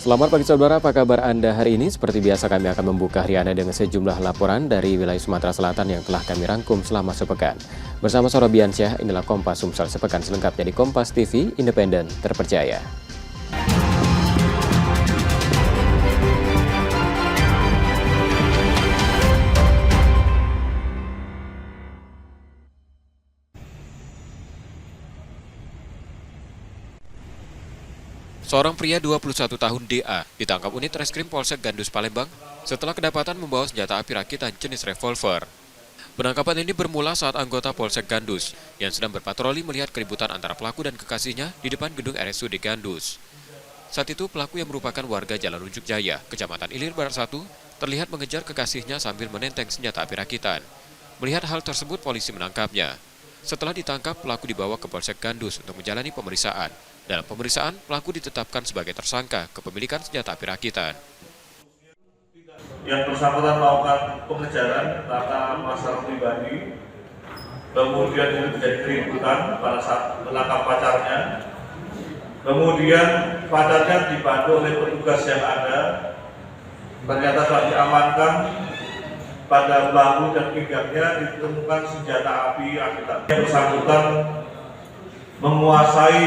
Selamat pagi saudara, apa kabar Anda hari ini? Seperti biasa kami akan membuka hari Anda dengan sejumlah laporan dari wilayah Sumatera Selatan yang telah kami rangkum selama sepekan. Bersama Sorobiansyah, inilah Kompas Sumsel sepekan selengkapnya di Kompas TV, independen, terpercaya. Seorang pria 21 tahun DA ditangkap unit Reskrim Polsek Gandus Palembang setelah kedapatan membawa senjata api rakitan jenis revolver. Penangkapan ini bermula saat anggota Polsek Gandus yang sedang berpatroli melihat keributan antara pelaku dan kekasihnya di depan gedung RSUD Gandus. Saat itu pelaku yang merupakan warga Jalan Runjuk Jaya, Kecamatan Ilir Barat 1, terlihat mengejar kekasihnya sambil menenteng senjata api rakitan. Melihat hal tersebut, polisi menangkapnya. Setelah ditangkap, pelaku dibawa ke Polsek Gandus untuk menjalani pemeriksaan. Dalam pemeriksaan, pelaku ditetapkan sebagai tersangka kepemilikan senjata api rakitan. Yang bersangkutan melakukan pengejaran karena masalah pribadi, kemudian itu terjadi keributan pada saat menangkap pacarnya, kemudian pacarnya dibantu oleh petugas yang ada, ternyata telah diamankan. Pada bahu dan pinggangnya ditemukan senjata api rakitan. Yang bersangkutan menguasai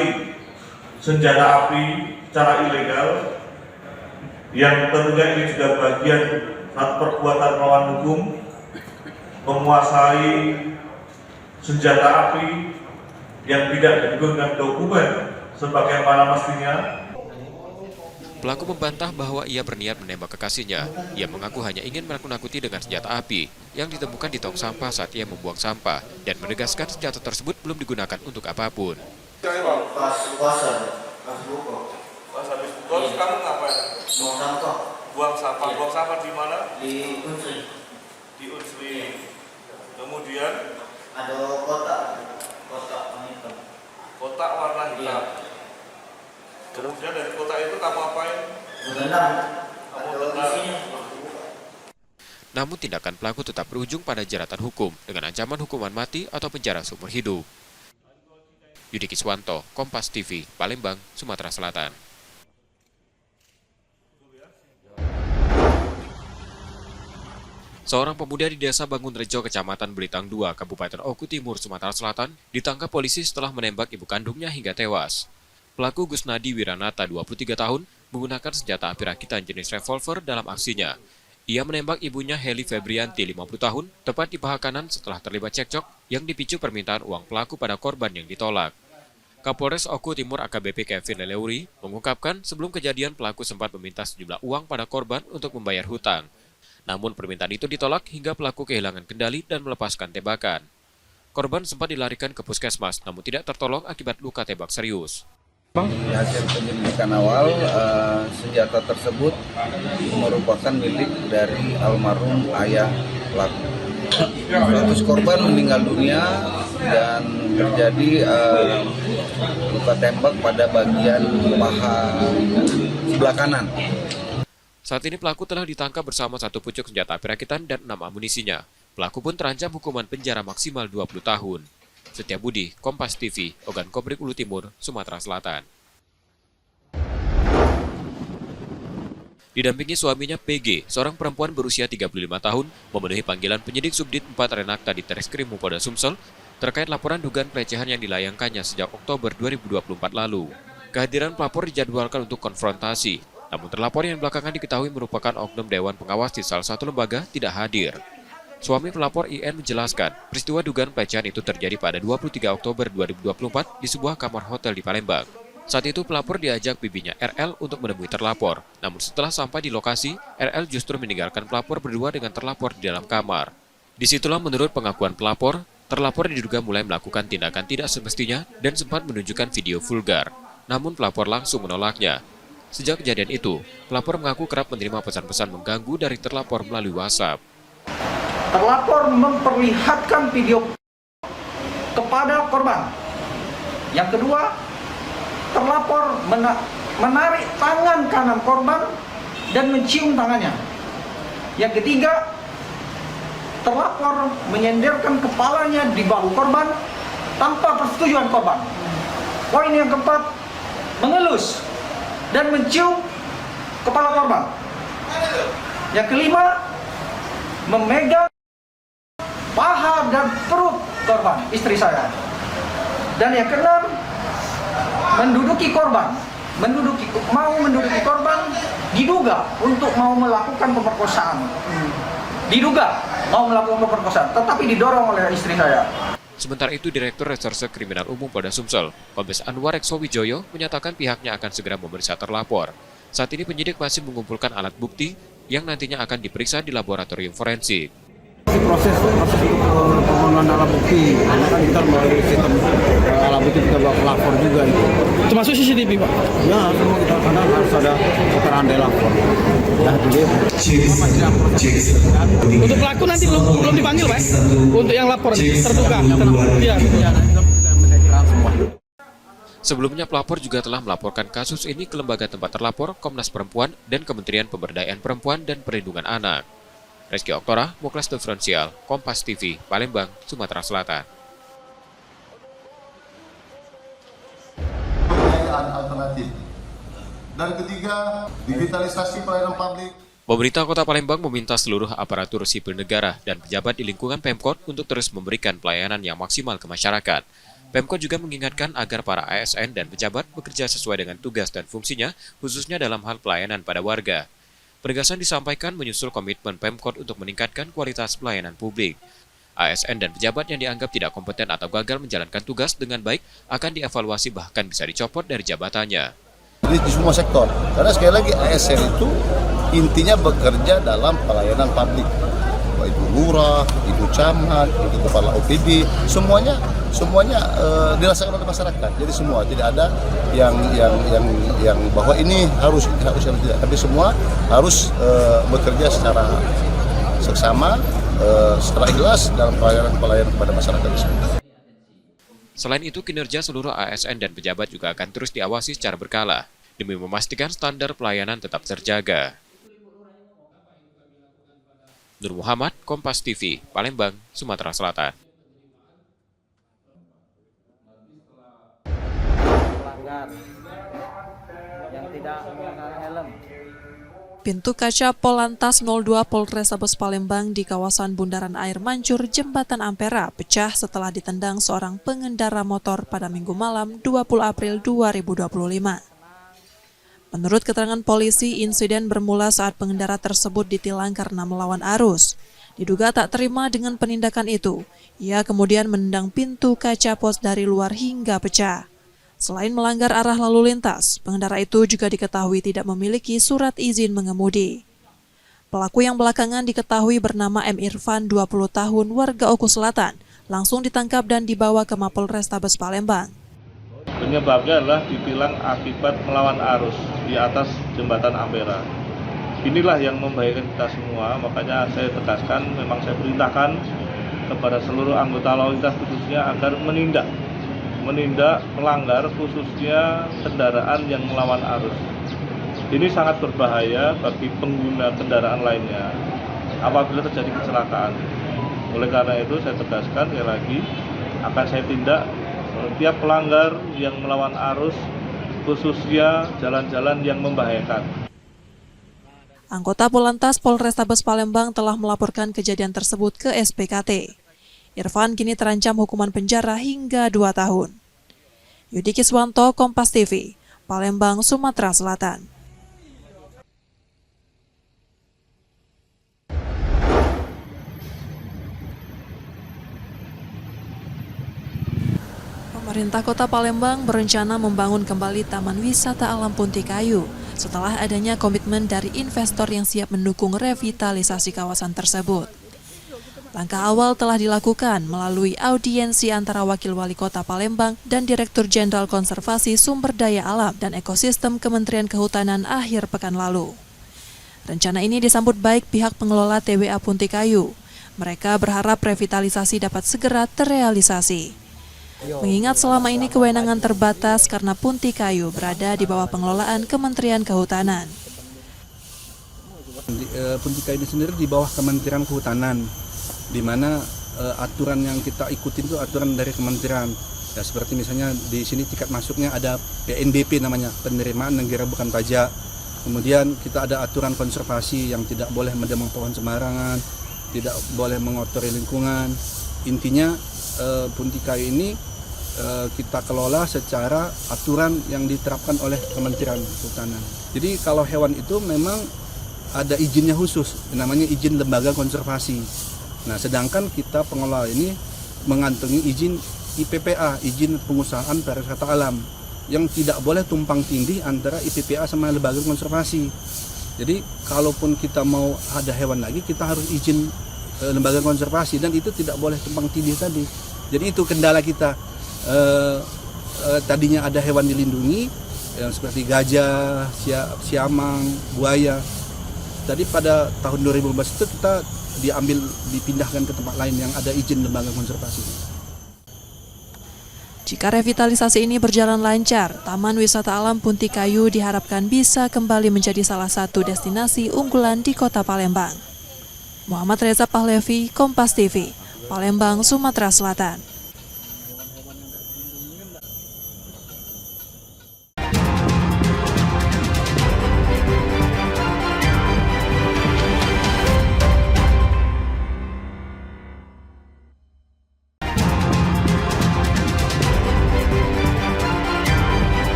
senjata api secara ilegal, yang tentunya ini juga bagian satu perbuatan melawan hukum, menguasai senjata api yang tidak didukung dengan dokumen sebagaimana mestinya. Pelaku membantah bahwa ia berniat menembak kekasihnya. Ia mengaku hanya ingin menakut-nakuti dengan senjata api yang ditemukan di tong sampah saat ia membuang sampah dan menegaskan senjata tersebut belum digunakan untuk apapun. Pas habis pukul, kamu ngapain? Buang sampah. Buang sampah. Buang sampah di mana? Di Unsri. Di Unsri. Kemudian Ada kotak warna hitam. kotak warna hitam. Iya. Kemudian dari kotak itu kamu apain? Berenang. Kamu Ada berenang. isinya. Namun tindakan pelaku tetap berujung pada jeratan hukum dengan ancaman hukuman mati atau penjara seumur hidup. Yudi Kiswanto, Kompas TV, Palembang, Sumatera Selatan. Seorang pemuda di Desa Bangunrejo, Kecamatan Belitang 2, Kabupaten Oku Timur, Sumatera Selatan, ditangkap polisi setelah menembak ibu kandungnya hingga tewas. Pelaku Gusnadi Wiranata, 23 tahun, menggunakan senjata api rakitan jenis revolver dalam aksinya. Ia menembak ibunya Heli Febrianti, 50 tahun, tepat di paha kanan setelah terlibat cekcok yang dipicu permintaan uang pelaku pada korban yang ditolak. Kapolres Oku Timur AKBP Kevin Leleuri mengungkapkan sebelum kejadian pelaku sempat meminta sejumlah uang pada korban untuk membayar hutang. Namun permintaan itu ditolak hingga pelaku kehilangan kendali dan melepaskan tembakan. Korban sempat dilarikan ke puskesmas namun tidak tertolong akibat luka tembak serius. Hasil penyelidikan awal, senjata tersebut merupakan milik dari almarhum ayah pelaku. Status korban meninggal dunia dan terjadi luka tembak pada bagian paha sebelah kanan. Saat ini pelaku telah ditangkap bersama satu pucuk senjata api rakitan dan 6 amunisinya. Pelaku pun terancam hukuman penjara maksimal 20 tahun. Setia Budi, Kompas TV, Ogan Kobrik Ulu Timur, Sumatera Selatan. Didampingi suaminya PG, seorang perempuan berusia 35 tahun, memenuhi panggilan penyidik Subdit 4 Renakta di Treskrim Polda Sumsel terkait laporan dugaan pelecehan yang dilayangkannya sejak Oktober 2024 lalu. Kehadiran pelapor dijadwalkan untuk konfrontasi, namun terlapor yang belakangan diketahui merupakan oknum Dewan Pengawas di salah satu lembaga tidak hadir. Suami pelapor IN menjelaskan, peristiwa dugaan pelecehan itu terjadi pada 23 Oktober 2024 di sebuah kamar hotel di Palembang. Saat itu pelapor diajak bibinya RL untuk menemui terlapor. Namun setelah sampai di lokasi, RL justru meninggalkan pelapor berdua dengan terlapor di dalam kamar. Disitulah menurut pengakuan pelapor, terlapor diduga mulai melakukan tindakan tidak semestinya dan sempat menunjukkan video vulgar. Namun pelapor langsung menolaknya. Sejak kejadian itu, pelapor mengaku kerap menerima pesan-pesan mengganggu dari terlapor melalui WhatsApp. Terlapor memperlihatkan video kepada korban. Yang kedua, terlapor menarik tangan kanan korban dan mencium tangannya. Yang ketiga, terlapor menyenderkan kepalanya di bahu korban tanpa persetujuan korban. Poin yang keempat, mengelus dan mencium kepala korban. Yang kelima, memegang paha dan perut korban, istri saya. Dan yang keenam, menduduki korban, diduga untuk mau melakukan pemerkosaan. Tetapi didorong oleh istri saya. Sementara itu, Direktur Reserse Kriminal Umum Polda Sumsel, Kombes Anwar Ekso Wijoyo, menyatakan pihaknya akan segera memeriksa terlapor. Saat ini penyidik masih mengumpulkan alat bukti yang nantinya akan diperiksa di laboratorium forensik. Proses untuk pemenuhan alat bukti, karena kan kita melalui sistem alat bukti kita bawa ke lapor juga itu. Termasuk CCTV, Pak? Ya, semua kita kadang harus ada keterangan dari lapor. Nah, jadi Untuk pelaku nanti belum dipanggil, Pak? Untuk yang lapor terduga. Iya. Sebelumnya, pelapor juga telah melaporkan kasus ini ke lembaga tempat terlapor, Komnas Perempuan, dan Kementerian Pemberdayaan Perempuan dan Perlindungan Anak. Reski Oktora, Muklas Diferensial, Kompas TV, Palembang, Sumatera Selatan. Alternatif. Dan ketiga, digitalisasi pelayanan publik. Pemerintah Kota Palembang meminta seluruh aparatur sipil negara dan pejabat di lingkungan Pemkot untuk terus memberikan pelayanan yang maksimal ke masyarakat. Pemkot juga mengingatkan agar para ASN dan pejabat bekerja sesuai dengan tugas dan fungsinya, khususnya dalam hal pelayanan pada warga. Penegasan disampaikan menyusul komitmen Pemkot untuk meningkatkan kualitas pelayanan publik. ASN dan pejabat yang dianggap tidak kompeten atau gagal menjalankan tugas dengan baik akan dievaluasi bahkan bisa dicopot dari jabatannya. Di semua sektor, karena sekali lagi ASN itu intinya bekerja dalam pelayanan publik. Itu lurah, itu camat, itu kepala OPD, semuanya dirasakan oleh masyarakat. Jadi semua tidak ada yang bahwa ini harus tidak, tapi semua harus bekerja secara seksama, secara ikhlas dalam pelayanan kepada masyarakat. Selain itu, kinerja seluruh ASN dan pejabat juga akan terus diawasi secara berkala demi memastikan standar pelayanan tetap terjaga. Nur Muhammad, Kompas TV, Palembang, Sumatera Selatan. yang tidak mengenakan helm. Pintu kaca Polantas 02 Polrestabes Palembang di kawasan Bundaran Air Mancur, Jembatan Ampera, pecah setelah ditendang seorang pengendara motor pada Minggu malam 20 April 2025. Menurut keterangan polisi, insiden bermula saat pengendara tersebut ditilang karena melawan arus. Diduga tak terima dengan penindakan itu, ia kemudian menendang pintu kaca pos dari luar hingga pecah. Selain melanggar arah lalu lintas, pengendara itu juga diketahui tidak memiliki surat izin mengemudi. Pelaku yang belakangan diketahui bernama M. Irfan, 20 tahun, warga Oku Selatan, langsung ditangkap dan dibawa ke Mapolrestabes Palembang. Penyebabnya adalah ditilang akibat melawan arus di atas jembatan Ampera. Inilah yang membahayakan kita semua, makanya saya tegaskan, memang saya perintahkan kepada seluruh anggota lalu lintas khususnya agar menindak pelanggar, khususnya kendaraan yang melawan arus. Ini sangat berbahaya bagi pengguna kendaraan lainnya apabila terjadi kecelakaan. Oleh karena itu saya tegaskan sekali lagi, akan saya tindak setiap pelanggar yang melawan arus, khususnya jalan-jalan yang membahayakan. Anggota Polantas Polrestabes Palembang telah melaporkan kejadian tersebut ke SPKT. Irfan kini terancam hukuman penjara hingga 2 tahun. Yudi Kiswanto, Kompas TV, Palembang, Sumatera Selatan. Pemerintah Kota Palembang berencana membangun kembali Taman Wisata Alam Punti Kayu setelah adanya komitmen dari investor yang siap mendukung revitalisasi kawasan tersebut. Langkah awal telah dilakukan melalui audiensi antara Wakil Wali Kota Palembang dan Direktur Jenderal Konservasi Sumber Daya Alam dan Ekosistem Kementerian Kehutanan akhir pekan lalu. Rencana ini disambut baik pihak pengelola TWA Punti Kayu. Mereka berharap revitalisasi dapat segera terrealisasi. Mengingat selama ini kewenangan terbatas karena Punti Kayu berada di bawah pengelolaan Kementerian Kehutanan. Punti Kayu ini sendiri di bawah Kementerian Kehutanan, di mana aturan yang kita ikutin itu aturan dari kementerian. Ya, seperti misalnya di sini tiket masuknya ada PNBP namanya, penerimaan negara bukan pajak. Kemudian kita ada aturan konservasi yang tidak boleh menebang pohon sembarangan, tidak boleh mengotori lingkungan. Intinya punti kayu ini kita kelola secara aturan yang diterapkan oleh Kementerian Kehutanan. Jadi kalau hewan itu memang ada izinnya khusus, namanya izin lembaga konservasi. Nah, sedangkan kita pengelola ini mengantongi izin IPPA, izin pengusahaan pariwisata alam, yang tidak boleh tumpang tindih antara IPPA sama lembaga konservasi. Jadi kalaupun kita mau ada hewan lagi, kita harus izin lembaga konservasi, dan itu tidak boleh tumpang tindih tadi. Jadi itu kendala kita. Tadinya ada hewan dilindungi yang seperti gajah, siamang, buaya. Tadi pada tahun 2015 itu kita dipindahkan ke tempat lain yang ada izin lembaga konservasi. Jika revitalisasi ini berjalan lancar, Taman Wisata Alam Punti Kayu diharapkan bisa kembali menjadi salah satu destinasi unggulan di Kota Palembang. Muhammad Reza Pahlevi, Kompas TV, Palembang, Sumatera Selatan.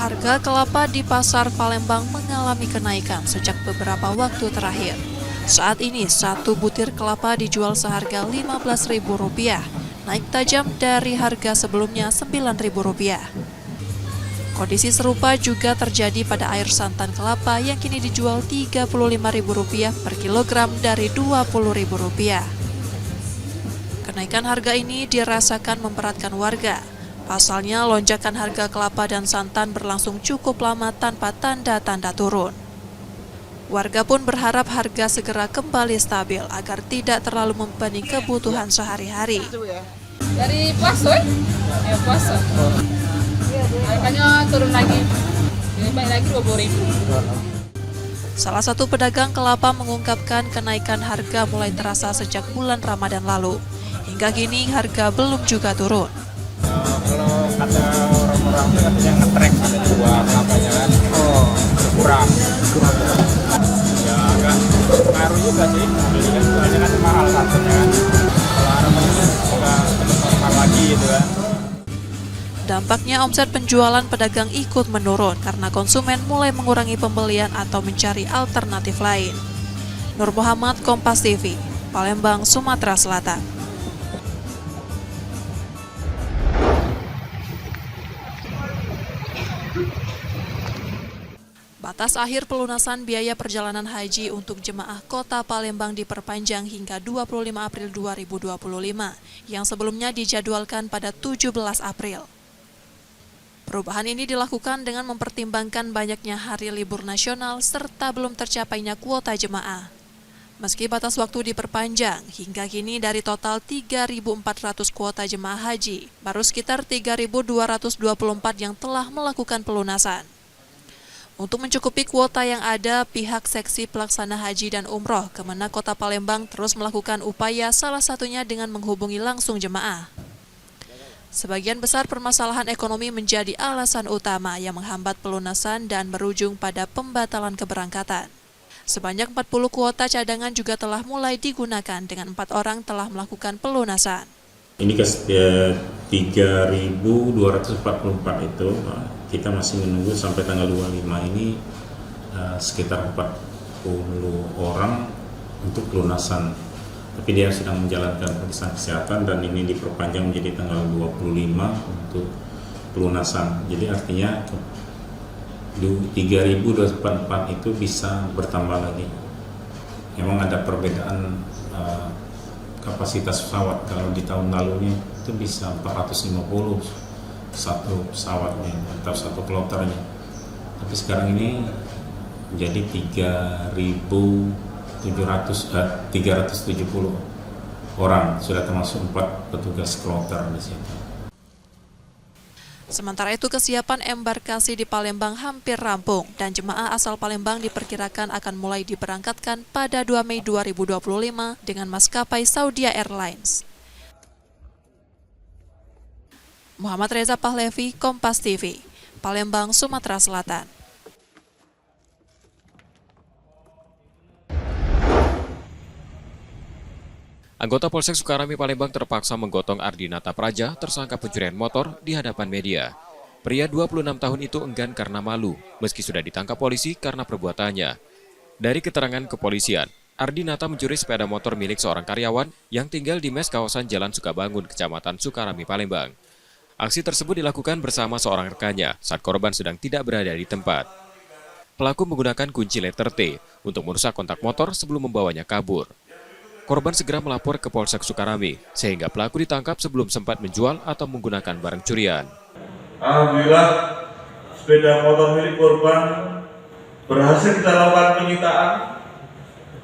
Harga kelapa di pasar Palembang mengalami kenaikan sejak beberapa waktu terakhir. Saat ini, satu butir kelapa dijual seharga Rp15.000, naik tajam dari harga sebelumnya Rp9.000. Kondisi serupa juga terjadi pada air santan kelapa yang kini dijual Rp35.000 per kilogram dari Rp20.000. Kenaikan harga ini dirasakan memberatkan warga. Pasalnya, lonjakan harga kelapa dan santan berlangsung cukup lama tanpa tanda-tanda turun. Warga pun berharap harga segera kembali stabil agar tidak terlalu membebani kebutuhan sehari-hari. Dari puasa, ya puasa. Harganya turun lagi, lebih lagi Rp20.000. Salah satu pedagang kelapa mengungkapkan kenaikan harga mulai terasa sejak bulan Ramadan lalu. Hingga kini harga belum juga turun. Kalau kata orang-orang itu katanya ngetrek ada dua kelapanya kan, kurang. Ya agak ngaruh juga sih, ini kan soalnya kan mahal satunya kan. Kalau harapannya juga normal lagi gitu kan. Dampaknya omset penjualan pedagang ikut menurun karena konsumen mulai mengurangi pembelian atau mencari alternatif lain. Nur Muhammad, Kompas TV, Palembang, Sumatera Selatan. Batas akhir pelunasan biaya perjalanan haji untuk jemaah Kota Palembang diperpanjang hingga 25 April 2025, yang sebelumnya dijadwalkan pada 17 April. Perubahan ini dilakukan dengan mempertimbangkan banyaknya hari libur nasional serta belum tercapainya kuota jemaah. Meski batas waktu diperpanjang, hingga kini dari total 3.400 kuota jemaah haji, baru sekitar 3.224 yang telah melakukan pelunasan. Untuk mencukupi kuota yang ada, pihak Seksi Pelaksana Haji dan Umroh Kemenak Kota Palembang terus melakukan upaya, salah satunya dengan menghubungi langsung jemaah. Sebagian besar permasalahan ekonomi menjadi alasan utama yang menghambat pelunasan dan berujung pada pembatalan keberangkatan. Sebanyak 40 kuota cadangan juga telah mulai digunakan dengan 4 orang telah melakukan pelunasan. Ini ke 3.244 itu, kita masih menunggu sampai tanggal 25 ini sekitar 40 orang untuk pelunasan. Tapi dia sedang menjalankan pemeriksaan kesehatan dan ini diperpanjang menjadi tanggal 25 untuk pelunasan. Jadi artinya 3.244 itu bisa bertambah lagi. Memang ada perbedaan kapasitas pesawat. Kalau di tahun lalunya itu bisa 450 satu pesawatnya atau satu kloternya. Tapi sekarang ini jadi 370 orang, sudah termasuk 4 petugas kloter di situ. Sementara itu kesiapan embarkasi di Palembang hampir rampung dan jemaah asal Palembang diperkirakan akan mulai diberangkatkan pada 2 Mei 2025 dengan maskapai Saudi Airlines. Muhammad Reza Pahlevi, Kompas TV, Palembang, Sumatera Selatan. Anggota Polsek Sukarami Palembang terpaksa menggotong Ardinata Praja, tersangka pencurian motor, di hadapan media. Pria 26 tahun itu enggan karena malu, meski sudah ditangkap polisi karena perbuatannya. Dari keterangan kepolisian, Ardinata mencuri sepeda motor milik seorang karyawan yang tinggal di mes kawasan Jalan Sukabangun, Kecamatan Sukarami, Palembang. Aksi tersebut dilakukan bersama seorang rekannya saat korban sedang tidak berada di tempat. Pelaku menggunakan kunci letter T untuk merusak kontak motor sebelum membawanya kabur. Korban segera melapor ke Polsek Sukarami, sehingga pelaku ditangkap sebelum sempat menjual atau menggunakan barang curian. Alhamdulillah, sepeda motor milik korban berhasil kita lakukan penyitaan.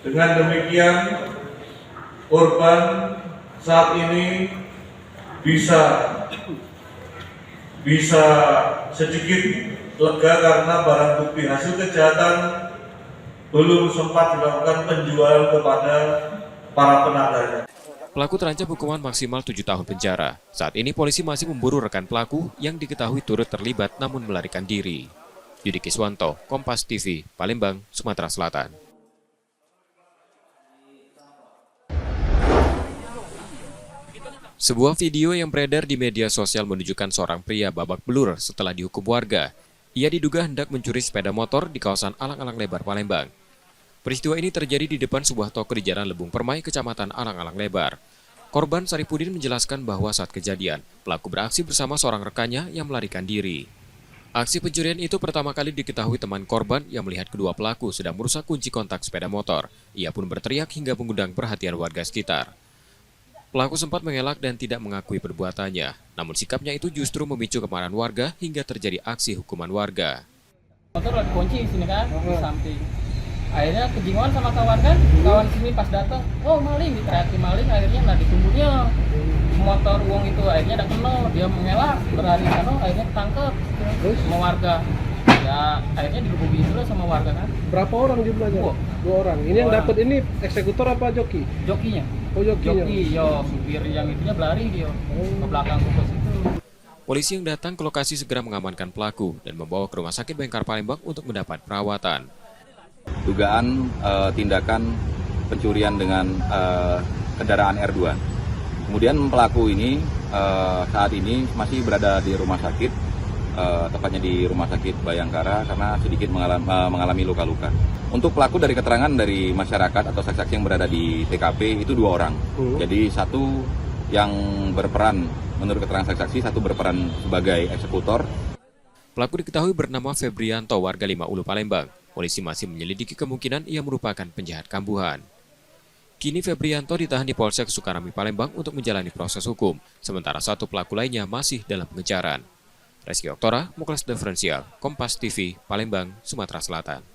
Dengan demikian, korban saat ini bisa sedikit lega karena barang bukti hasil kejahatan belum sempat dilakukan penjualan kepada para penagihnya. Pelaku terancam hukuman maksimal 7 tahun penjara. Saat ini polisi masih memburu rekan pelaku yang diketahui turut terlibat namun melarikan diri. Yudi Kiswanto, Kompas TV, Palembang, Sumatera Selatan. Sebuah video yang beredar di media sosial menunjukkan seorang pria babak belur setelah dihukum warga. Ia diduga hendak mencuri sepeda motor di kawasan Alang-Alang Lebar, Palembang. Peristiwa ini terjadi di depan sebuah toko di Jalan Lebung Permai, Kecamatan Alang-Alang Lebar. Korban Saripudin menjelaskan bahwa saat kejadian, pelaku beraksi bersama seorang rekannya yang melarikan diri. Aksi pencurian itu pertama kali diketahui teman korban yang melihat kedua pelaku sedang merusak kunci kontak sepeda motor. Ia pun berteriak hingga mengundang perhatian warga sekitar. Pelaku sempat mengelak dan tidak mengakui perbuatannya, namun sikapnya itu justru memicu kemarahan warga hingga terjadi aksi hukuman warga. Motor lagi kunci di sini kan, di samping. Akhirnya kejinguan sama kawan sini pas datang, oh maling, diteriaki maling, akhirnya nggak ditumbuknya motor uang itu, akhirnya ada kena, dia mengelak, berlari sana, akhirnya ketangkep sama warga. Ya akhirnya digebukin dulu sama warga kan. Berapa orang jumlahnya? 2 orang. Ini yang dapat ini eksekutor apa joki? Jokinya. Oh jokinya. Joki, yo supir yang itunya berlari dia ke belakang ke situ. Polisi yang datang ke lokasi segera mengamankan pelaku dan membawa ke Rumah Sakit Bayangkara Palembang untuk mendapat perawatan. Dugaan tindakan pencurian dengan kendaraan R2. Kemudian pelaku ini saat ini masih berada di rumah sakit, tepatnya di Rumah Sakit Bayangkara karena sedikit mengalami luka-luka. Untuk pelaku dari keterangan dari masyarakat atau saksi-saksi yang berada di TKP itu 2 orang. Jadi satu yang berperan menurut keterangan saksi-saksi, satu berperan sebagai eksekutor. Pelaku diketahui bernama Febrianto, warga 5 Ulu, Palembang. Polisi masih menyelidiki kemungkinan ia merupakan penjahat kambuhan. Kini Febrianto ditahan di Polsek Sukarami, Palembang untuk menjalani proses hukum, sementara satu pelaku lainnya masih dalam pengejaran. Reski Oktora, Muklas Diferensial, Kompas TV, Palembang, Sumatera Selatan.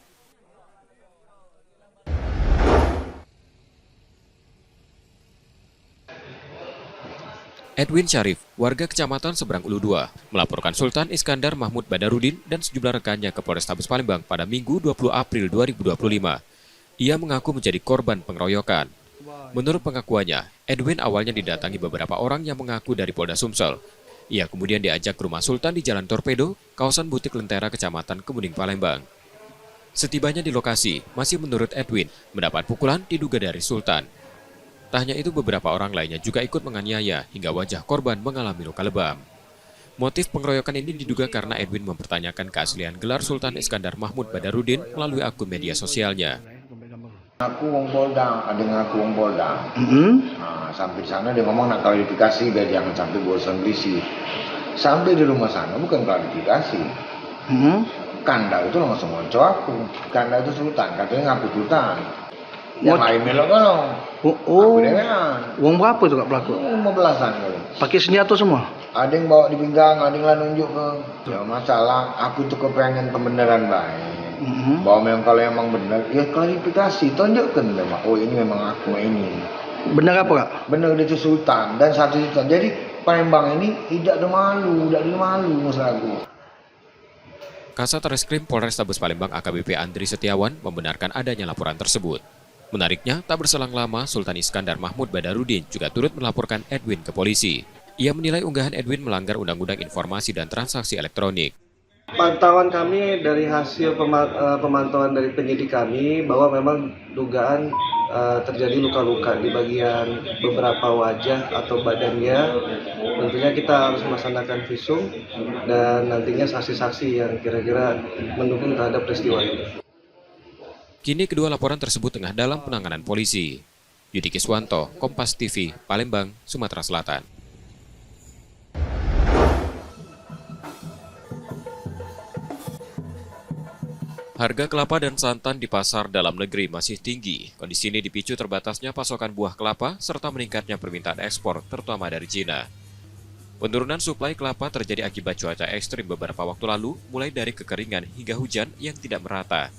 Edwin Syarif, warga Kecamatan Seberang Ulu 2, melaporkan Sultan Iskandar Mahmud Badarudin dan sejumlah rekannya ke Polrestabes Palembang pada Minggu 20 April 2025. Ia mengaku menjadi korban pengeroyokan. Menurut pengakuannya, Edwin awalnya didatangi beberapa orang yang mengaku dari Polda Sumsel. Ia kemudian diajak ke rumah Sultan di Jalan Torpedo, kawasan Butik Lentera, Kecamatan Kemuning, Palembang. Setibanya di lokasi, masih menurut Edwin, mendapat pukulan diduga dari Sultan. Tak hanya itu, beberapa orang lainnya juga ikut menganiaya hingga wajah korban mengalami luka lebam. Motif pengeroyokan ini diduga karena Edwin mempertanyakan keaslian gelar Sultan Iskandar Mahmud Badarudin melalui akun media sosialnya. Aku wong Polda, ada ngaku wong Polda. Nah, sampai di sana dia ngomong nak klarifikasi biar jangan sampai bosan berisi. Sampai di rumah sana bukan klarifikasi. Kanda itu langsung ngonco aku. Kanda itu Sultan, katanya ngaku Sultan. Yang lain melok kalau. Oh. Uang berapa tuh kak pelaku? 15-an kalau. Pakai senjata semua? Ada yang bawa di pinggang, ada yang lah nunjuk ke. Ya masalah, aku tuh kepengen pembenaran baik. Bahwa memang kalau emang benar, ya klarifikasi, tunjukkan memang. Oh ini memang aku ini. Benar apa Kak? Benar itu sultan dan satu sultan. Jadi Palembang ini tidak ada malu masalah aku. Kasat Reskrim Polrestabes Palembang AKBP Andri Setiawan membenarkan adanya laporan tersebut. Menariknya, tak berselang lama Sultan Iskandar Mahmud Badarudin juga turut melaporkan Edwin ke polisi. Ia menilai unggahan Edwin melanggar Undang-Undang Informasi dan Transaksi Elektronik. Pantauan kami dari hasil pemantauan dari penyidik kami bahwa memang dugaan terjadi luka-luka di bagian beberapa wajah atau badannya. Tentunya kita harus melaksanakan visum dan nantinya saksi-saksi yang kira-kira mendukung terhadap peristiwa ini. Kini kedua laporan tersebut tengah dalam penanganan polisi. Yudi Kiswanto, Kompas TV, Palembang, Sumatera Selatan. Harga kelapa dan santan di pasar dalam negeri masih tinggi. Kondisi ini dipicu terbatasnya pasokan buah kelapa serta meningkatnya permintaan ekspor, terutama dari Cina. Penurunan suplai kelapa terjadi akibat cuaca ekstrim beberapa waktu lalu, mulai dari kekeringan hingga hujan yang tidak merata.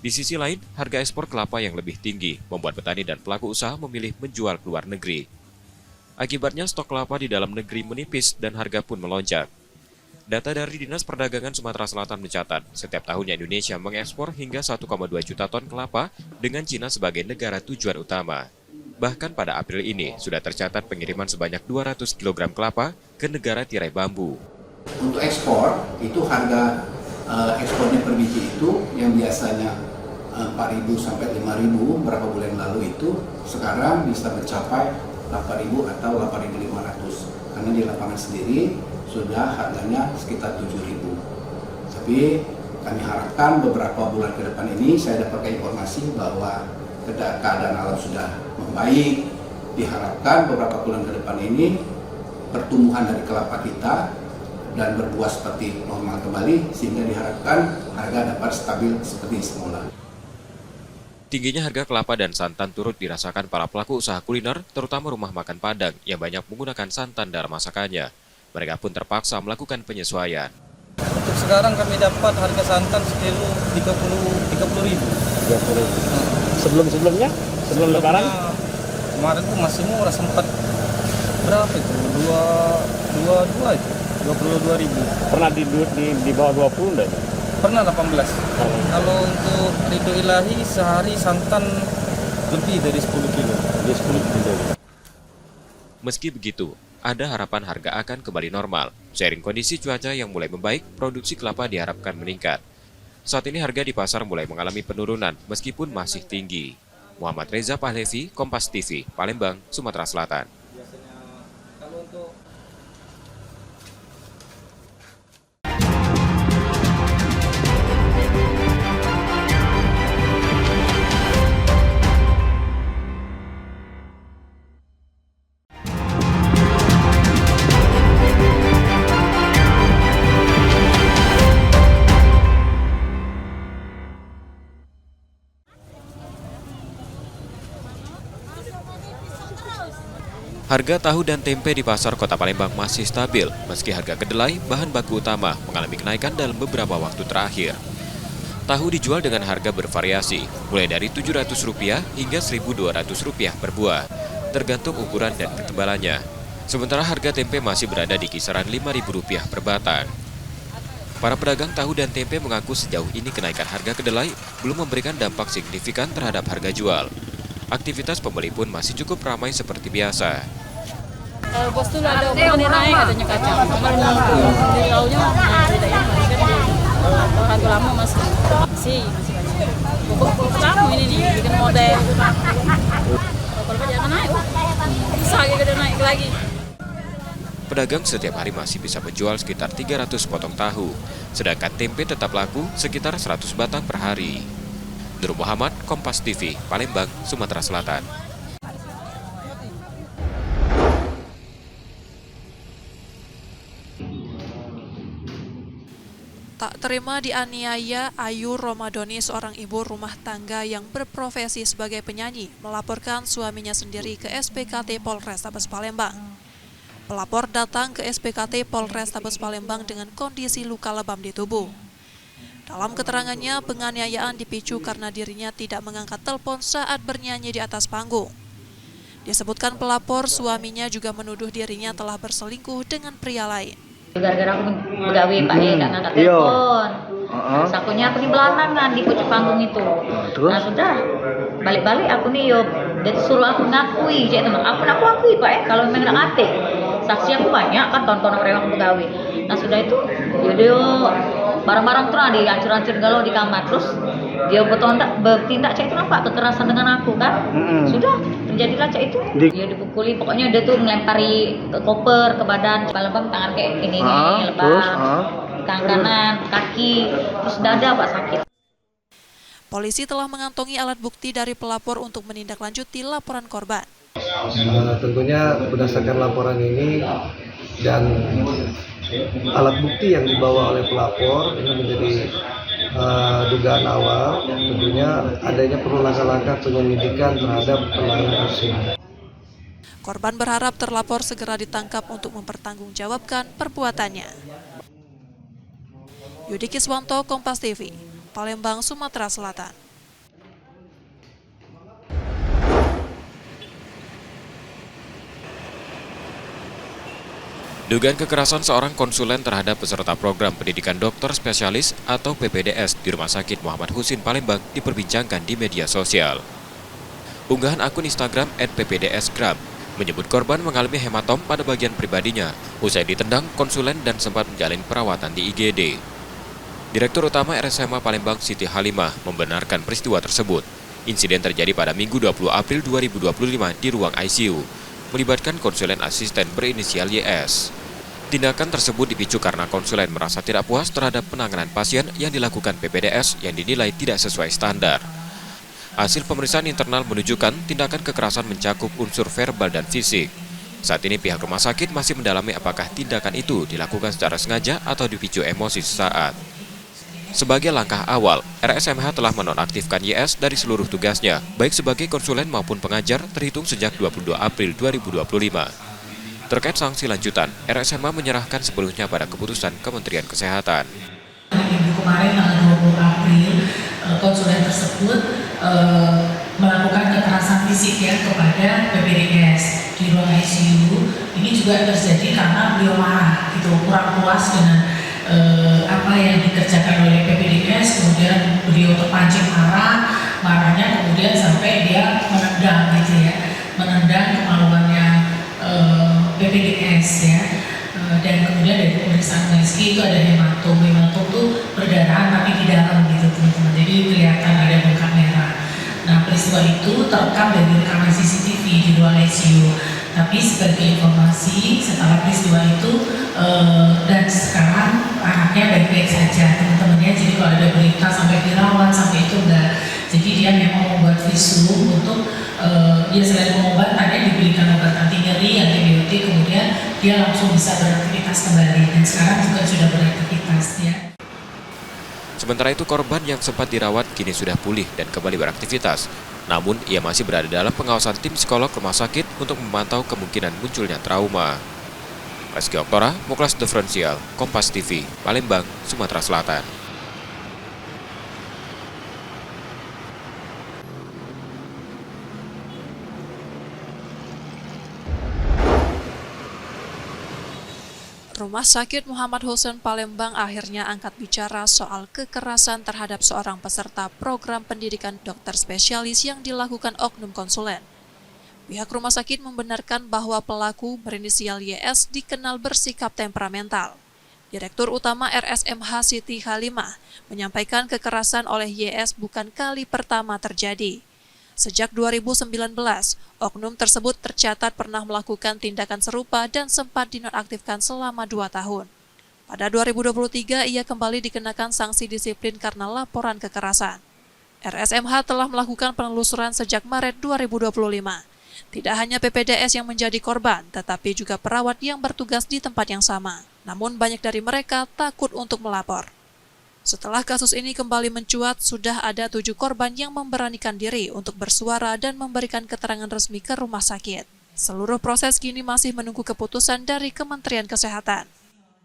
Di sisi lain, harga ekspor kelapa yang lebih tinggi membuat petani dan pelaku usaha memilih menjual ke luar negeri. Akibatnya stok kelapa di dalam negeri menipis dan harga pun melonjak. Data dari Dinas Perdagangan Sumatera Selatan mencatat, setiap tahunnya Indonesia mengekspor hingga 1,2 juta ton kelapa dengan Cina sebagai negara tujuan utama. Bahkan pada April ini sudah tercatat pengiriman sebanyak 200 kg kelapa ke negara tirai bambu. Untuk ekspor, itu harga ekspornya per biji itu yang biasanya 4.000 sampai 5.000 berapa bulan lalu itu sekarang bisa mencapai 8.000 atau 8.500. Karena di lapangan sendiri sudah harganya sekitar 7.000. Tapi kami harapkan beberapa bulan ke depan ini saya dapatkan informasi bahwa keadaan alam sudah membaik. Diharapkan beberapa bulan ke depan ini pertumbuhan dari kelapa kita dan berbuah seperti normal kembali sehingga diharapkan harga dapat stabil seperti semula. Tingginya harga kelapa dan santan turut dirasakan para pelaku usaha kuliner, terutama rumah makan Padang yang banyak menggunakan santan dalam masakannya. Mereka pun terpaksa melakukan penyesuaian. Untuk sekarang kami dapat harga santan sekilo 30.000. Sebelum-sebelumnya? Sebelum lebaran? Kemarin tuh masih murah, sempat berapa itu? 22 itu. 22.000. Pernah di bawah 20 enggak? Pernah 18. Kalau untuk ridho ilahi sehari santan lebih dari 10 kilo. Di 10 kilo. Meski begitu, ada harapan harga akan kembali normal. Seiring kondisi cuaca yang mulai membaik, produksi kelapa diharapkan meningkat. Saat ini harga di pasar mulai mengalami penurunan meskipun masih tinggi. Muhammad Reza Pahlevi, Kompas TV, Palembang, Sumatera Selatan. Harga tahu dan tempe di pasar Kota Palembang masih stabil, meski harga kedelai, bahan baku utama, mengalami kenaikan dalam beberapa waktu terakhir. Tahu dijual dengan harga bervariasi, mulai dari Rp700 hingga Rp1.200 per buah, tergantung ukuran dan ketebalannya. Sementara harga tempe masih berada di kisaran Rp5.000 per batang. Para pedagang tahu dan tempe mengaku sejauh ini kenaikan harga kedelai belum memberikan dampak signifikan terhadap harga jual. Aktivitas pembeli pun masih cukup ramai seperti biasa. Bos tuh ada ukurannya naik katanya kacang. Kemarin di launya tidak yang masih kan di harga lama masih banyak. Pokok kamu ini bikin model. Kalau jangan naik, bisa kita naik lagi. Pedagang setiap hari masih bisa menjual sekitar 300 potong tahu, sedangkan tempe tetap laku sekitar 100 batang per hari. Nurul Muhammad, Kompas TV, Palembang, Sumatera Selatan. Tak terima dianiaya, Ayu Romadoni, seorang ibu rumah tangga yang berprofesi sebagai penyanyi, melaporkan suaminya sendiri ke SPKT Polrestabes Palembang. Pelapor datang ke SPKT Polrestabes Palembang dengan kondisi luka lebam di tubuh. Dalam keterangannya, penganiayaan dipicu karena dirinya tidak mengangkat telepon saat bernyanyi di atas panggung. Disebutkan pelapor, suaminya juga menuduh dirinya telah berselingkuh dengan pria lain. Gara-gara aku begawe Pak ya, gak ngangkat telepon. Sakunya aku di belanangan di pucuk panggung itu. Nah sudah, balik-balik aku nih yo, dia suruh aku ngakui, jadi teman, aku akui Pak ya, kalau memang nggak ngate. Saksi aku banyak kan, kawan-kawan orang aku begawe. Nah sudah itu, dia barang-barang tuh dihancur-hancur galau di kamar, terus dia bertindak cak itu nampak kekerasan dengan aku kan. Sudah terjadilah cak itu. Dia dipukuli, pokoknya dia tuh melempari koper ke badan, lebam tangan kayak ini lebam, tangan kanan, kaki, terus dada Pak sakit. Polisi telah mengantongi alat bukti dari pelapor untuk menindaklanjuti laporan korban. Tentunya berdasarkan laporan ini dan alat bukti yang dibawa oleh pelapor ini menjadi dugaan awal, tentunya adanya perlu langkah-langkah penyelidikan terhadap pelaku kasus. Korban berharap terlapor segera ditangkap untuk mempertanggungjawabkan perbuatannya. Yudi Kiswanto, Kompas TV, Palembang, Sumatera Selatan. Dugaan kekerasan seorang konsulen terhadap peserta program pendidikan dokter spesialis atau PPDS di Rumah Sakit Muhammad Husin Palembang diperbincangkan di media sosial. Unggahan akun Instagram @ppdsgram menyebut korban mengalami hematom pada bagian pribadinya usai ditendang konsulen dan sempat menjalani perawatan di IGD. Direktur Utama RSMH Palembang Siti Halimah membenarkan peristiwa tersebut. Insiden terjadi pada Minggu 20 April 2025 di ruang ICU, melibatkan konsulen asisten berinisial YS. Tindakan tersebut dipicu karena konsulen merasa tidak puas terhadap penanganan pasien yang dilakukan PPDS yang dinilai tidak sesuai standar. Hasil pemeriksaan internal menunjukkan tindakan kekerasan mencakup unsur verbal dan fisik. Saat ini pihak rumah sakit masih mendalami apakah tindakan itu dilakukan secara sengaja atau dipicu emosi sesaat. Sebagai langkah awal, RSMH telah menonaktifkan YS dari seluruh tugasnya, baik sebagai konsulen maupun pengajar terhitung sejak 22 April 2025. Terkait sanksi lanjutan, RSMH menyerahkan sepenuhnya pada keputusan Kementerian Kesehatan. Minggu kemarin tanggal 20 April, konsulen tersebut melakukan kekerasan fisik ya kepada PPDS di ruang ICU. Ini juga terjadi karena beliau marah, gitu, kurang puas dengan apa yang dikerjakan oleh PPDS, kemudian beliau terpancing marahnya kemudian sampai dia menendang gitu ya, menendang kemaluannya PPDS ya, dan kemudian dari pemeriksaan USG itu ada hematom itu perdarahan tapi di dalam gitu teman-teman, jadi kelihatan ada luka merah. Nah peristiwa itu terekam dari rekaman CCTV di ruang ICU. Tapi sebagai informasi setelah peristiwa itu dan sekarang anaknya baik-baik saja teman-temannya. Jadi kalau ada berita sampai dirawat sampai itu enggak. Jadi dia memang membuat visum untuk dia selain pengobatannya diberikan obat anti nyeri, antibiotik, kemudian dia langsung bisa beraktivitas kembali dan sekarang juga sudah beraktivitas ya. Sementara itu korban yang sempat dirawat kini sudah pulih dan kembali beraktivitas. Namun ia masih berada dalam pengawasan tim psikolog rumah sakit untuk memantau kemungkinan munculnya trauma. Reski Oktora, Muklas Diferensial, Kompas TV, Palembang, Sumatera Selatan. Rumah Sakit Muhammad Husin Palembang akhirnya angkat bicara soal kekerasan terhadap seorang peserta program pendidikan dokter spesialis yang dilakukan oknum konsulen. Pihak rumah sakit membenarkan bahwa pelaku berinisial YS dikenal bersikap temperamental. Direktur Utama RSMH Siti Halimah menyampaikan kekerasan oleh YS bukan kali pertama terjadi. Sejak 2019, oknum tersebut tercatat pernah melakukan tindakan serupa dan sempat dinonaktifkan selama 2 tahun. Pada 2023, ia kembali dikenakan sanksi disiplin karena laporan kekerasan. RSMH telah melakukan penelusuran sejak Maret 2025. Tidak hanya PPDS yang menjadi korban, tetapi juga perawat yang bertugas di tempat yang sama. Namun banyak dari mereka takut untuk melapor. Setelah kasus ini kembali mencuat, sudah ada 7 korban yang memberanikan diri untuk bersuara dan memberikan keterangan resmi ke rumah sakit. Seluruh proses kini masih menunggu keputusan dari Kementerian Kesehatan.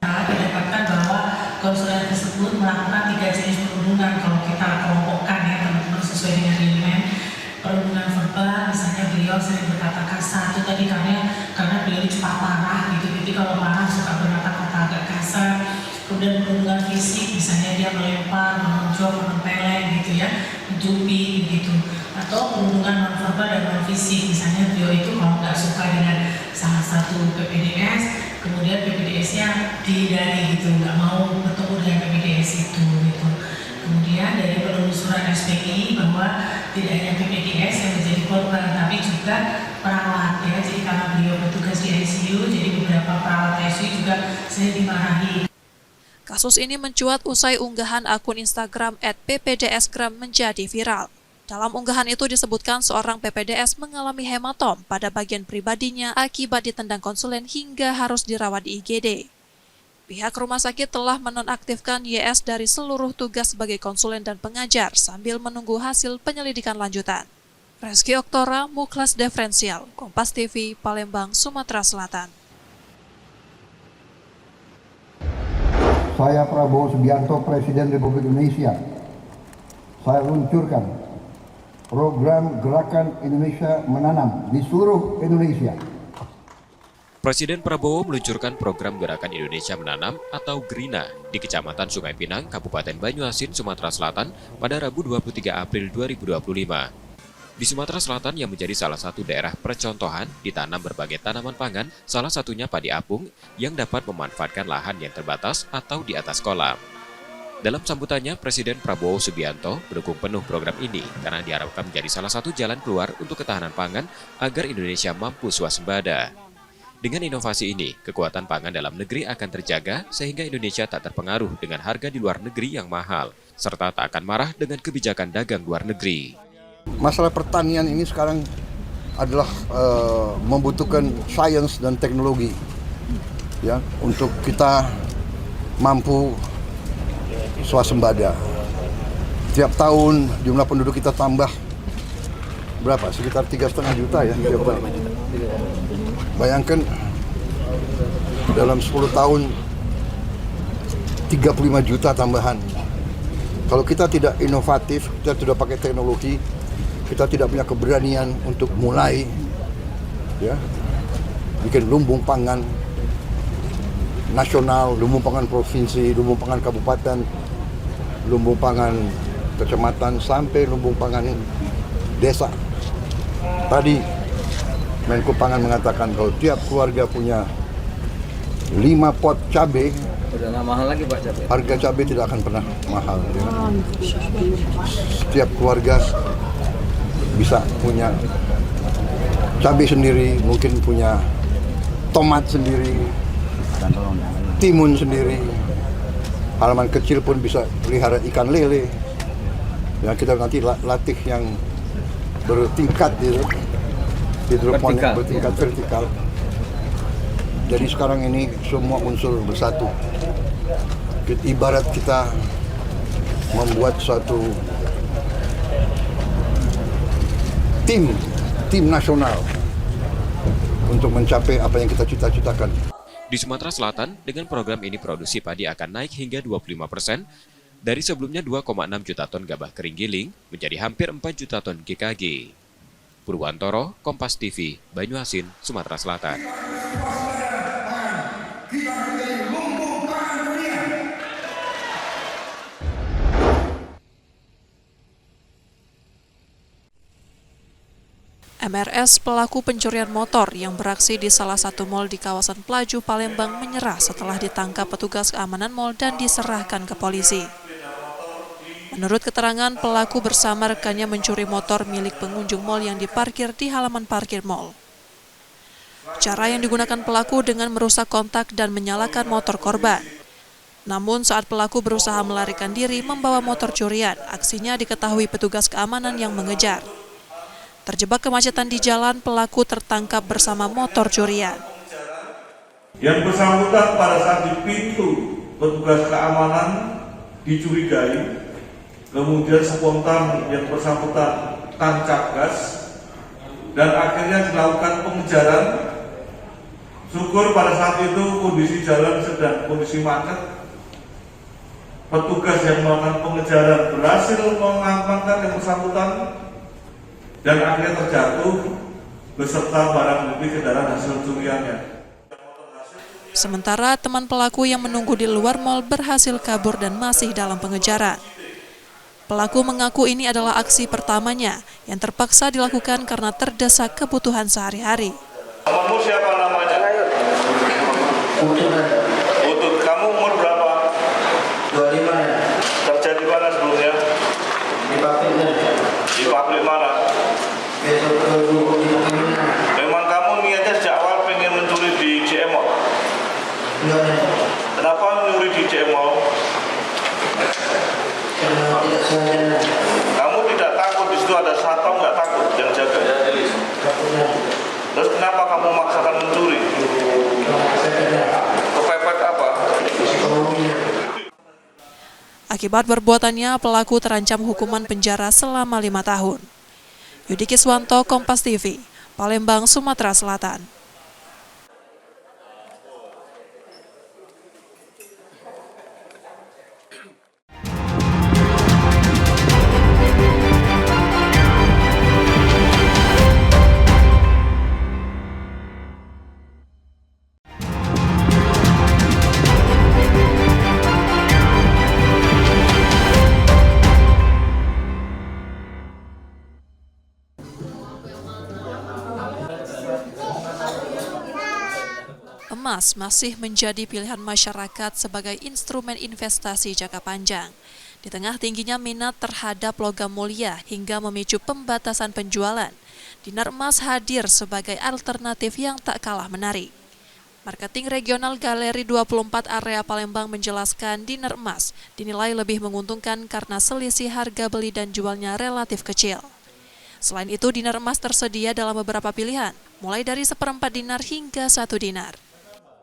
Didapatkan bahwa konsulen tersebut melakukan 3 jenis perundungan kalau kita kelompokkan ya teman-teman sesuai dengan elemen perundungan verbal, misalnya beliau sering berkata kasar kemudian perundungan fisik, misalnya dia melempar, menonjol, menempeleng gitu ya, menjupit gitu, atau perundungan nonverbal dan non fisik, misalnya beliau itu kalau nggak suka dengan salah satu PPDS, kemudian PPDS-nya dihindari gitu, nggak mau bertemu dengan PPDS itu gitu. Kemudian dari penelusuran SPI bahwa tidak hanya PPDS yang menjadi korban, tapi juga perawat ya. Jadi karena beliau bertugas di ICU, jadi beberapa perawat ICU juga sering dimarahi. Kasus ini mencuat usai unggahan akun Instagram @ppdsgram menjadi viral. Dalam unggahan itu disebutkan seorang PPDS mengalami hematom pada bagian pribadinya akibat ditendang konsulen hingga harus dirawat di IGD. Pihak rumah sakit telah menonaktifkan YS dari seluruh tugas sebagai konsulen dan pengajar sambil menunggu hasil penyelidikan lanjutan. Reski Oktora, Muklas Diferensial, Kompas TV, Palembang, Sumatera Selatan. Saya Prabowo Subianto, Presiden Republik Indonesia. Saya luncurkan program Gerakan Indonesia Menanam di seluruh Indonesia. Presiden Prabowo meluncurkan program Gerakan Indonesia Menanam atau GRINA di Kecamatan Sungai Pinang, Kabupaten Banyuasin, Sumatera Selatan pada Rabu 23 April 2025. Di Sumatera Selatan yang menjadi salah satu daerah percontohan ditanam berbagai tanaman pangan, salah satunya padi apung yang dapat memanfaatkan lahan yang terbatas atau di atas kolam. Dalam sambutannya, Presiden Prabowo Subianto mendukung penuh program ini karena diharapkan menjadi salah satu jalan keluar untuk ketahanan pangan agar Indonesia mampu swasembada. Dengan inovasi ini, kekuatan pangan dalam negeri akan terjaga sehingga Indonesia tak terpengaruh dengan harga di luar negeri yang mahal, serta tak akan marah dengan kebijakan dagang luar negeri. Masalah pertanian ini sekarang adalah membutuhkan sains dan teknologi ya untuk kita mampu swasembada. Tiap tahun jumlah penduduk kita tambah berapa? Sekitar 3,5 juta ya tiap tahun. Bayangkan dalam 10 tahun 35 juta tambahan. Kalau kita tidak inovatif, kita tidak pakai teknologi, kita tidak punya keberanian untuk mulai ya bikin lumbung pangan nasional, lumbung pangan provinsi, lumbung pangan kabupaten, lumbung pangan kecamatan sampai lumbung pangan desa. Tadi Menko Pangan mengatakan kalau tiap keluarga punya 5 pot cabai, udah nggak mahal lagi Pak cabai. Harga cabai tidak akan pernah mahal. Ya. Setiap keluarga bisa punya cabai sendiri, mungkin punya tomat sendiri, timun sendiri. Halaman kecil pun bisa pelihara ikan lele. Ya, kita nanti latih yang bertingkat gitu. Hidroponik bertingkat vertikal. Jadi sekarang ini semua unsur bersatu. Ibarat kita membuat suatu tim nasional untuk mencapai apa yang kita cita-citakan. Di Sumatera Selatan, dengan program ini produksi padi akan naik hingga 25%, dari sebelumnya 2,6 juta ton gabah kering giling menjadi hampir 4 juta ton GKG. Purwantoro, Kompas TV, Banyuasin, Sumatera Selatan. MRS, pelaku pencurian motor yang beraksi di salah satu mal di kawasan Pelaju, Palembang, menyerah setelah ditangkap petugas keamanan mal dan diserahkan ke polisi. Menurut keterangan, pelaku bersama rekannya mencuri motor milik pengunjung mal yang diparkir di halaman parkir mal. Cara yang digunakan pelaku dengan merusak kontak dan menyalakan motor korban. Namun saat pelaku berusaha melarikan diri membawa motor curian, aksinya diketahui petugas keamanan yang mengejar. Terjebak kemacetan di jalan, pelaku tertangkap bersama motor curian. Yang bersangkutan pada saat di pintu petugas keamanan dicurigai, kemudian spontan yang bersangkutan tancap gas dan akhirnya dilakukan pengejaran. Syukur pada saat itu kondisi jalan sedang kondisi macet. Petugas yang melakukan pengejaran berhasil mengamankan yang bersangkutan dan akhirnya terjatuh beserta barang bukti kendaraan hasil curiannya. Sementara teman pelaku yang menunggu di luar mal berhasil kabur dan masih dalam pengejaran. Pelaku mengaku ini adalah aksi pertamanya yang terpaksa dilakukan karena terdesak kebutuhan sehari-hari. Kamu siapa namanya? Utut. Kamu umur berapa? 25 ya. Kerja di mana sebelumnya? Di pabriknya. Di pabrik mana? Memang kamu niatnya sejak awal pengen mencuri di CMO? Enggak. Kenapa mencuri di CMO? Karena tidak sengaja. Kamu tidak takut di situ ada satpam, nggak takut yang jaga? Terus kenapa kamu memaksakan mencuri? Kepepet apa? Akibat perbuatannya, pelaku terancam hukuman penjara selama 5 tahun. Yudi Kiswanto, Kompas TV, Palembang, Sumatera Selatan. Emas masih menjadi pilihan masyarakat sebagai instrumen investasi jangka panjang. Di tengah tingginya minat terhadap logam mulia hingga memicu pembatasan penjualan, dinar emas hadir sebagai alternatif yang tak kalah menarik. Marketing Regional Galeri 24 area Palembang menjelaskan dinar emas dinilai lebih menguntungkan karena selisih harga beli dan jualnya relatif kecil. Selain itu, dinar emas tersedia dalam beberapa pilihan, mulai dari 1/4 dinar hingga 1 dinar.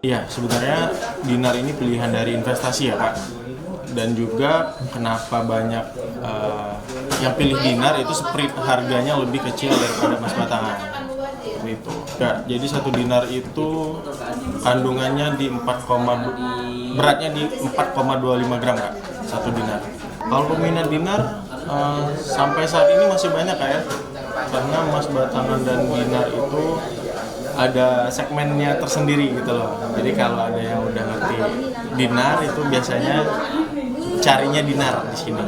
Iya, sebenarnya dinar ini pilihan dari investasi ya Pak. Dan juga kenapa banyak yang pilih dinar itu harganya lebih kecil daripada emas batangan. Gitu. Ya, jadi 1 dinar itu kandungannya di beratnya di 4,25 gram Kak, 1 dinar. Kalau peminat dinar sampai saat ini masih banyak Kak ya. Karena emas batangan dan dinar itu ada segmennya tersendiri gitu loh. Jadi kalau ada yang udah ngerti dinar itu biasanya carinya dinar di sini.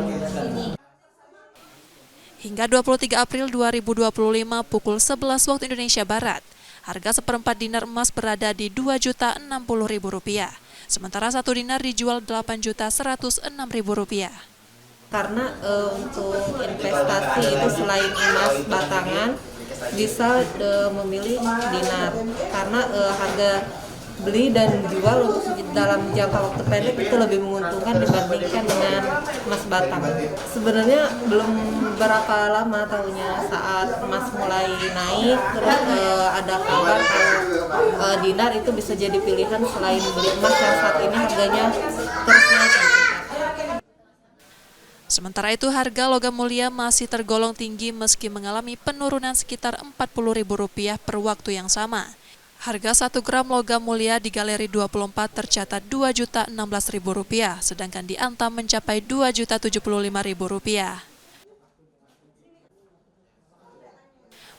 Hingga 23 April 2025 pukul 11 waktu Indonesia Barat, harga 1/4 dinar emas berada di Rp2.060.000. Sementara 1 dinar dijual Rp8.106.000. Karena untuk investasi itu selain emas batangan, bisa memilih dinar karena harga beli dan jual untuk dalam jangka waktu pendek itu lebih menguntungkan dibandingkan dengan emas batang. Sebenarnya belum berapa lama tahunya saat emas mulai naik, terus ada kabar kalau dinar itu bisa jadi pilihan selain beli emas yang saat ini harganya terus naik. Sementara itu, harga logam mulia masih tergolong tinggi meski mengalami penurunan sekitar Rp40.000 per waktu yang sama. Harga 1 gram logam mulia di Galeri 24 tercatat Rp2.016.000, sedangkan di Antam mencapai Rp2.075.000.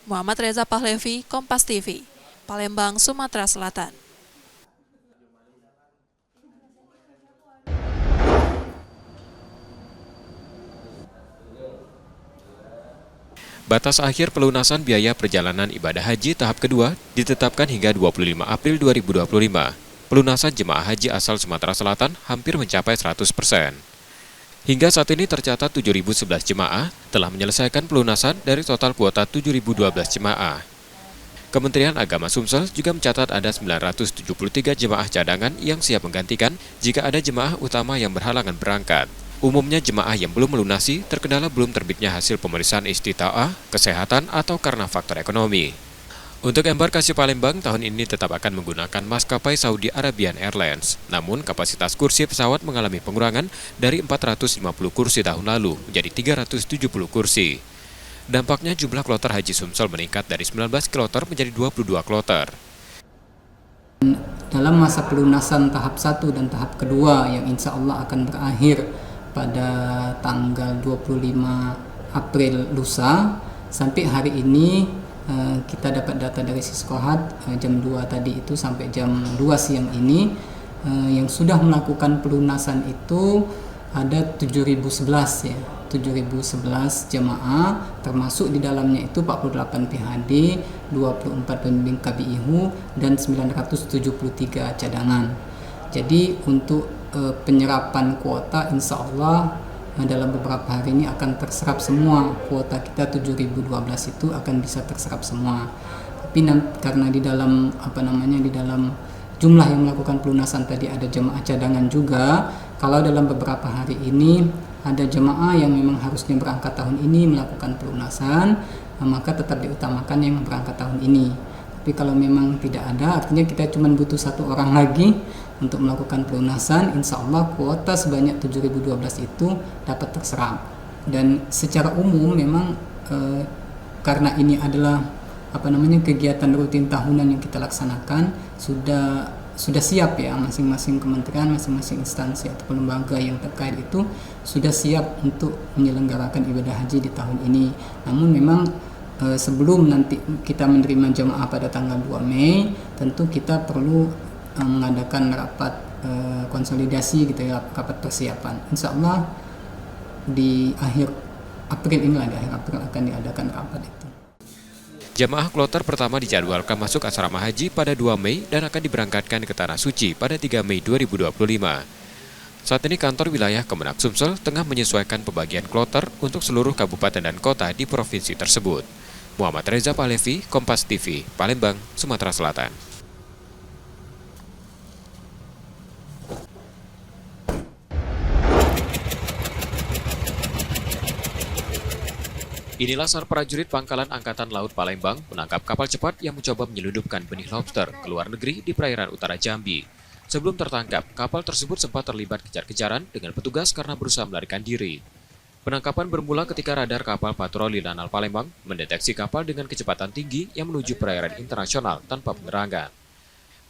Muhammad Reza Pahlevi, Kompas TV, Palembang, Sumatera Selatan. Batas akhir pelunasan biaya perjalanan ibadah haji tahap kedua ditetapkan hingga 25 April 2025. Pelunasan jemaah haji asal Sumatera Selatan hampir mencapai 100%. Hingga saat ini tercatat 7.011 jemaah telah menyelesaikan pelunasan dari total kuota 7.012 jemaah. Kementerian Agama Sumsel juga mencatat ada 973 jemaah cadangan yang siap menggantikan jika ada jemaah utama yang berhalangan berangkat. Umumnya jemaah yang belum melunasi terkendala belum terbitnya hasil pemeriksaan istita'ah, kesehatan, atau karena faktor ekonomi. Untuk embarkasi Palembang tahun ini tetap akan menggunakan maskapai Saudi Arabian Airlines. Namun kapasitas kursi pesawat mengalami pengurangan dari 450 kursi tahun lalu menjadi 370 kursi. Dampaknya jumlah kloter haji Sumsel meningkat dari 19 kloter menjadi 22 kloter. Dalam masa pelunasan tahap 1 dan tahap kedua yang insya Allah akan berakhir pada tanggal 25 April lusa, sampai hari ini kita dapat data dari Siskohat jam 2 tadi itu sampai jam 2 siang ini yang sudah melakukan pelunasan itu ada 7.011 ya. 7.011 jemaah, termasuk di dalamnya itu 48 PHD, 24 pembimbing KBIHU, dan 973 cadangan. Jadi untuk penyerapan kuota insya Allah dalam beberapa hari ini akan terserap semua. Kuota kita 7.012 itu akan bisa terserap semua. Tapi karena di dalam di dalam jumlah yang melakukan pelunasan tadi ada jemaah cadangan juga, kalau dalam beberapa hari ini ada jemaah yang memang harusnya berangkat tahun ini melakukan pelunasan, maka tetap diutamakan yang berangkat tahun ini. Tapi kalau memang tidak ada, artinya kita cuma butuh 1 orang lagi untuk melakukan pelunasan, insya Allah kuota sebanyak 7.012 itu dapat terserap. Dan secara umum memang karena ini adalah kegiatan rutin tahunan yang kita laksanakan, sudah siap ya, masing-masing kementerian, masing-masing instansi atau lembaga yang terkait itu sudah siap untuk menyelenggarakan ibadah haji di tahun ini. Namun memang sebelum nanti kita menerima jemaah pada tanggal 2 Mei, tentu kita perlu mengadakan rapat konsolidasi gitu ya, rapat persiapan. Insya Allah di akhir April akan diadakan rapat itu. Jamaah kloter pertama dijadwalkan masuk asrama haji pada 2 Mei dan akan diberangkatkan ke Tanah Suci pada 3 Mei 2025. Saat ini kantor wilayah Kemenak Sumsel tengah menyesuaikan pembagian kloter untuk seluruh kabupaten dan kota di provinsi tersebut. Muhammad Reza Palevi, Kompas TV, Palembang, Sumatera Selatan. Inilah saat prajurit Pangkalan Angkatan Laut Palembang menangkap kapal cepat yang mencoba menyelundupkan benih lobster ke luar negeri di perairan utara Jambi. Sebelum tertangkap, kapal tersebut sempat terlibat kejar-kejaran dengan petugas karena berusaha melarikan diri. Penangkapan bermula ketika radar kapal patroli Lanal Palembang mendeteksi kapal dengan kecepatan tinggi yang menuju perairan internasional tanpa penerangan.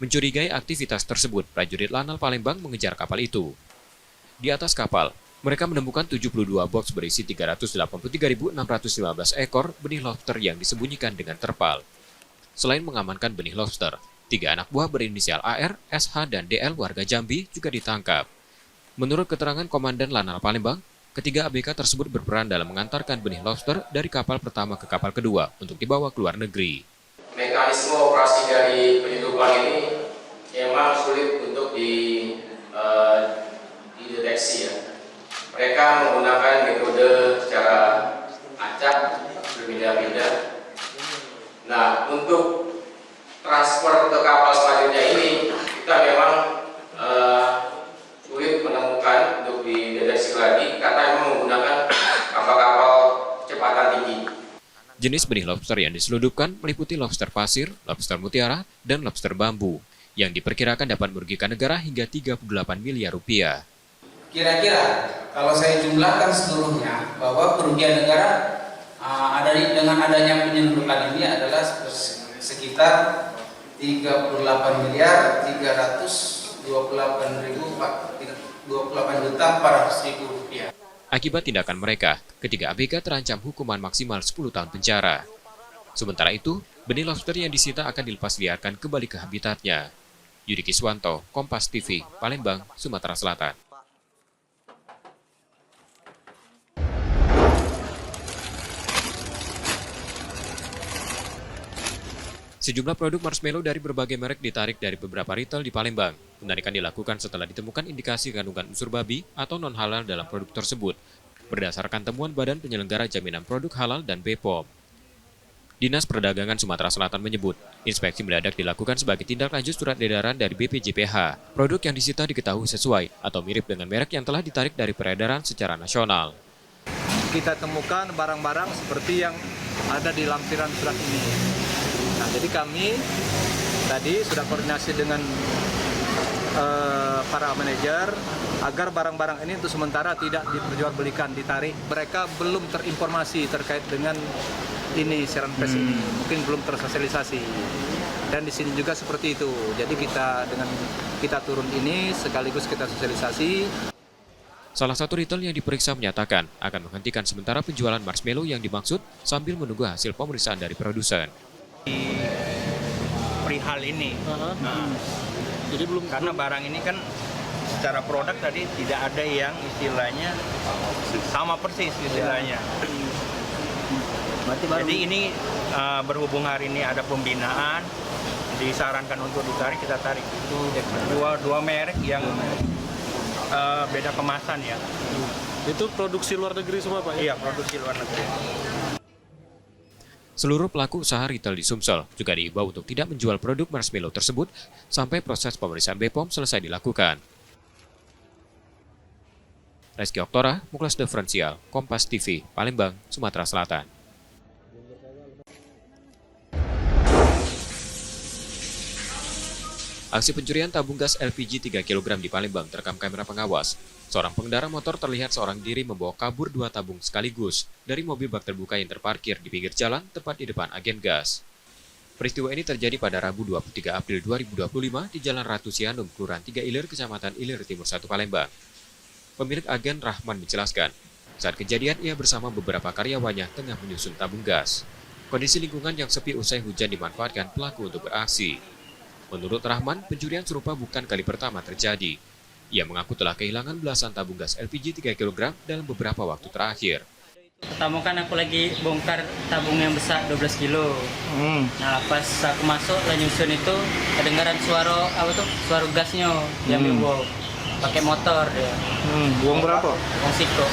Mencurigai aktivitas tersebut, prajurit Lanal Palembang mengejar kapal itu. Di atas kapal, mereka menemukan 72 box berisi 383.615 ekor benih lobster yang disembunyikan dengan terpal. Selain mengamankan benih lobster, 3 anak buah berinisial AR, SH, dan DL warga Jambi juga ditangkap. Menurut keterangan Komandan Lanal Palembang, ketiga ABK tersebut berperan dalam mengantarkan benih lobster dari kapal pertama ke kapal kedua untuk dibawa ke luar negeri. Mekanisme operasi dari penyelundupan ini memang sulit untuk dideteksi ya. Mereka menggunakan metode secara acak, berbeda-beda. Nah, untuk transfer ke kapal selanjutnya ini, kita memang sulit menemukan untuk dideteksi lagi, karena memang menggunakan kapal-kapal kecepatan tinggi. Jenis benih lobster yang diselundupkan meliputi lobster pasir, lobster mutiara, dan lobster bambu, yang diperkirakan dapat merugikan negara hingga 38 miliar rupiah. Kira-kira kalau saya jumlahkan seluruhnya bahwa kerugian negara dengan adanya penyelundupan ini adalah sekitar 38 miliar 328.400.000 rupiah. Akibat tindakan mereka, ketiga ABK terancam hukuman maksimal 10 tahun penjara. Sementara itu, benih lobster yang disita akan dilepas liarkan kembali ke habitatnya. Yudi Kiswanto, Kompas TV, Palembang, Sumatera Selatan. Sejumlah produk marshmallow dari berbagai merek ditarik dari beberapa retail di Palembang. Penarikan dilakukan setelah ditemukan indikasi kandungan unsur babi atau non-halal dalam produk tersebut, berdasarkan temuan Badan Penyelenggara Jaminan Produk Halal dan BPOM. Dinas Perdagangan Sumatera Selatan menyebut, inspeksi mendadak dilakukan sebagai tindak lanjut surat edaran dari BPJPH. Produk yang disita diketahui sesuai atau mirip dengan merek yang telah ditarik dari peredaran secara nasional. Kita temukan barang-barang seperti yang ada di lampiran surat ini. Nah, jadi kami tadi sudah koordinasi dengan para manajer agar barang-barang ini untuk sementara tidak diperjualbelikan, ditarik. Mereka belum terinformasi terkait dengan ini siaran pers ini, mungkin belum tersosialisasi. Dan di sini juga seperti itu. Jadi kita turun ini sekaligus kita sosialisasi. Salah satu retail yang diperiksa menyatakan akan menghentikan sementara penjualan marshmallow yang dimaksud sambil menunggu hasil pemeriksaan dari produsen. perihal ini. Nah, jadi belum karena barang ini kan secara produk tadi tidak ada yang istilahnya sama persis istilahnya. Jadi ini berhubung hari ini ada pembinaan, disarankan untuk ditarik, kita tarik. Itu dua merek yang beda kemasan ya. Itu produksi luar negeri semua Pak ya? Iya, produksi luar negeri. Seluruh pelaku usaha retail di Sumsel juga diimbau untuk tidak menjual produk marshmallow tersebut sampai proses pemeriksaan BPOM selesai dilakukan. Reski Oktora, Muklas Diferensial, Kompas TV, Palembang, Sumatera Selatan. Aksi pencurian tabung gas LPG 3 kg di Palembang terekam kamera pengawas. Seorang pengendara motor terlihat seorang diri membawa kabur 2 tabung sekaligus dari mobil bak terbuka yang terparkir di pinggir jalan tepat di depan agen gas. Peristiwa ini terjadi pada Rabu 23 April 2025 di Jalan Ratu Sianum, Kelurahan 3 Ilir, Kecamatan Ilir Timur 1 Palembang. Pemilik agen Rahman menjelaskan, saat kejadian ia bersama beberapa karyawannya tengah menyusun tabung gas. Kondisi lingkungan yang sepi usai hujan dimanfaatkan pelaku untuk beraksi. Menurut Rahman, pencurian serupa bukan kali pertama terjadi. Ia mengaku telah kehilangan belasan tabung gas LPG 3 kg dalam beberapa waktu terakhir. Pertama kan aku lagi bongkar tabung yang besar 12 kilo. Nah pas aku masuk lah nyusun itu kedengaran suara gasnya diambil buang. Pakai motor dia. Buang berapa? Buang siko.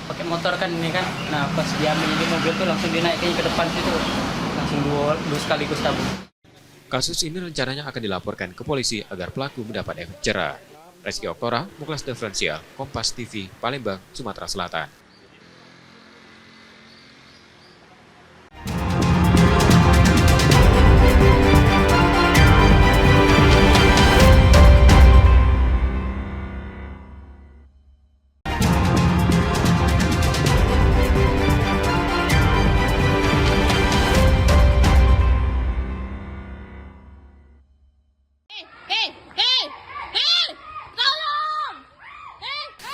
Pakai motor kan ini kan. Nah pas diambil di mobil tuh langsung dinaikkan ke depan situ. Langsung dua sekaligus tabung. Kasus ini rencananya akan dilaporkan ke polisi agar pelaku mendapat efek jera. Reski Oktora, Muklas Diferensial, Kompas TV, Palembang, Sumatera Selatan.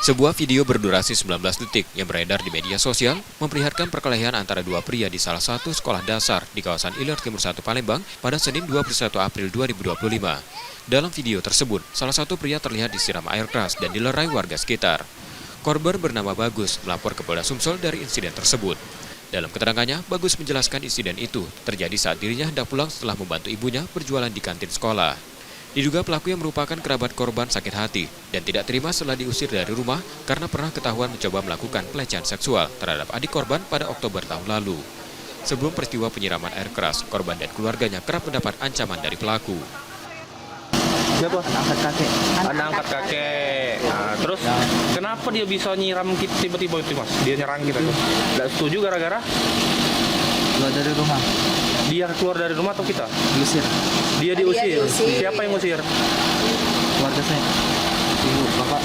Sebuah video berdurasi 19 detik yang beredar di media sosial memperlihatkan perkelahian antara dua pria di salah satu sekolah dasar di kawasan Ilir Timur 1 Palembang pada Senin 21 April 2025. Dalam video tersebut, salah satu pria terlihat disiram air keras dan dilerai warga sekitar. Korban bernama Bagus melapor ke Polda Sumsel dari insiden tersebut. Dalam keterangannya, Bagus menjelaskan insiden itu terjadi saat dirinya hendak pulang setelah membantu ibunya berjualan di kantin sekolah. Diduga pelaku yang merupakan kerabat korban sakit hati dan tidak terima setelah diusir dari rumah karena pernah ketahuan mencoba melakukan pelecehan seksual terhadap adik korban pada Oktober tahun lalu. Sebelum peristiwa penyiraman air keras, korban dan keluarganya kerap mendapat ancaman dari pelaku. Siapa? Angkat kakek. Anak angkat kakek. Nah, terus kenapa dia bisa nyiram kita tiba-tiba itu Mas? Dia nyerang kita tuh. Tidak setuju gara-gara? Keluar dari rumah. Dia keluar dari rumah atau kita? Diusir. Dia diusir. Siapa yang ngusir? Keluarga saya. Ibu, bapak.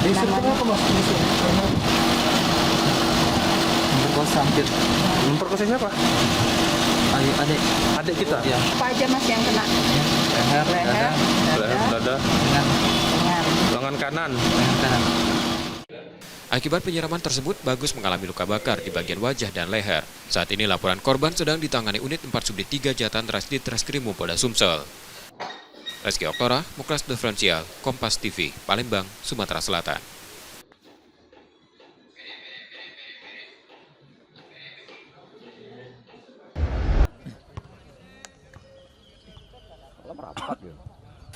Diusir kenapa Mas? Memperkosa hampir. Memperkosa siapa? Adik. Adik kita? Ya. Apa aja Mas yang kena? Leher, dada, lengan kanan. Akibat penyiraman tersebut, Bagus mengalami luka bakar di bagian wajah dan leher. Saat ini laporan korban sedang ditangani unit 4 Subdit 3 Jatan Treskrimum Polda Sumsel. Reski Oktora, Muklas Diferensial, Kompas TV, Palembang, Sumatera Selatan.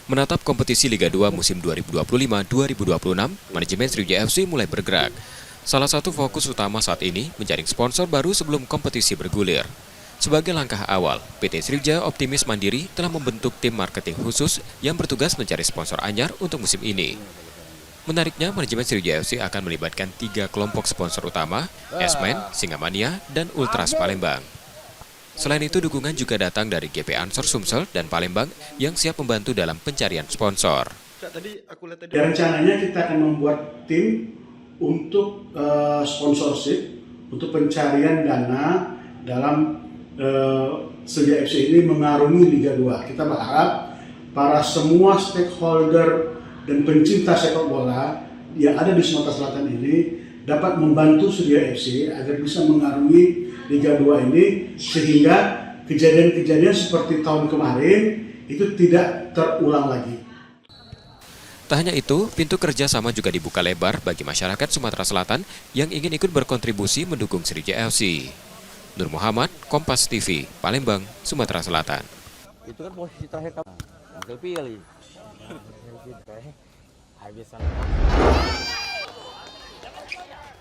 Menatap kompetisi Liga 2 musim 2025-2026, manajemen Sriwijaya FC mulai bergerak. Salah satu fokus utama saat ini menjaring sponsor baru sebelum kompetisi bergulir. Sebagai langkah awal, PT Sriwijaya Optimis Mandiri telah membentuk tim marketing khusus yang bertugas mencari sponsor anyar untuk musim ini. Menariknya, manajemen Sriwijaya FC akan melibatkan 3 kelompok sponsor utama, S-Men, Singamania, dan Ultras Palembang. Selain itu, dukungan juga datang dari GP Ansor Sumsel dan Palembang yang siap membantu dalam pencarian sponsor. Rencananya kita akan membuat tim untuk sponsorship, untuk pencarian dana dalam Sriwijaya FC ini mengarungi Liga 2. Kita berharap para semua stakeholder dan pencinta sepak bola yang ada di Sumatera Selatan ini dapat membantu Sriwijaya FC agar bisa mengarungi Liga 2 ini sehingga kejadian-kejadian seperti tahun kemarin itu tidak terulang lagi. Tak hanya itu, pintu kerjasama juga dibuka lebar bagi masyarakat Sumatera Selatan yang ingin ikut berkontribusi mendukung Sriwijaya FC. Nur Muhammad, Kompas TV, Palembang, Sumatera Selatan. Itu kan posisi terakhir kamu. Pilih.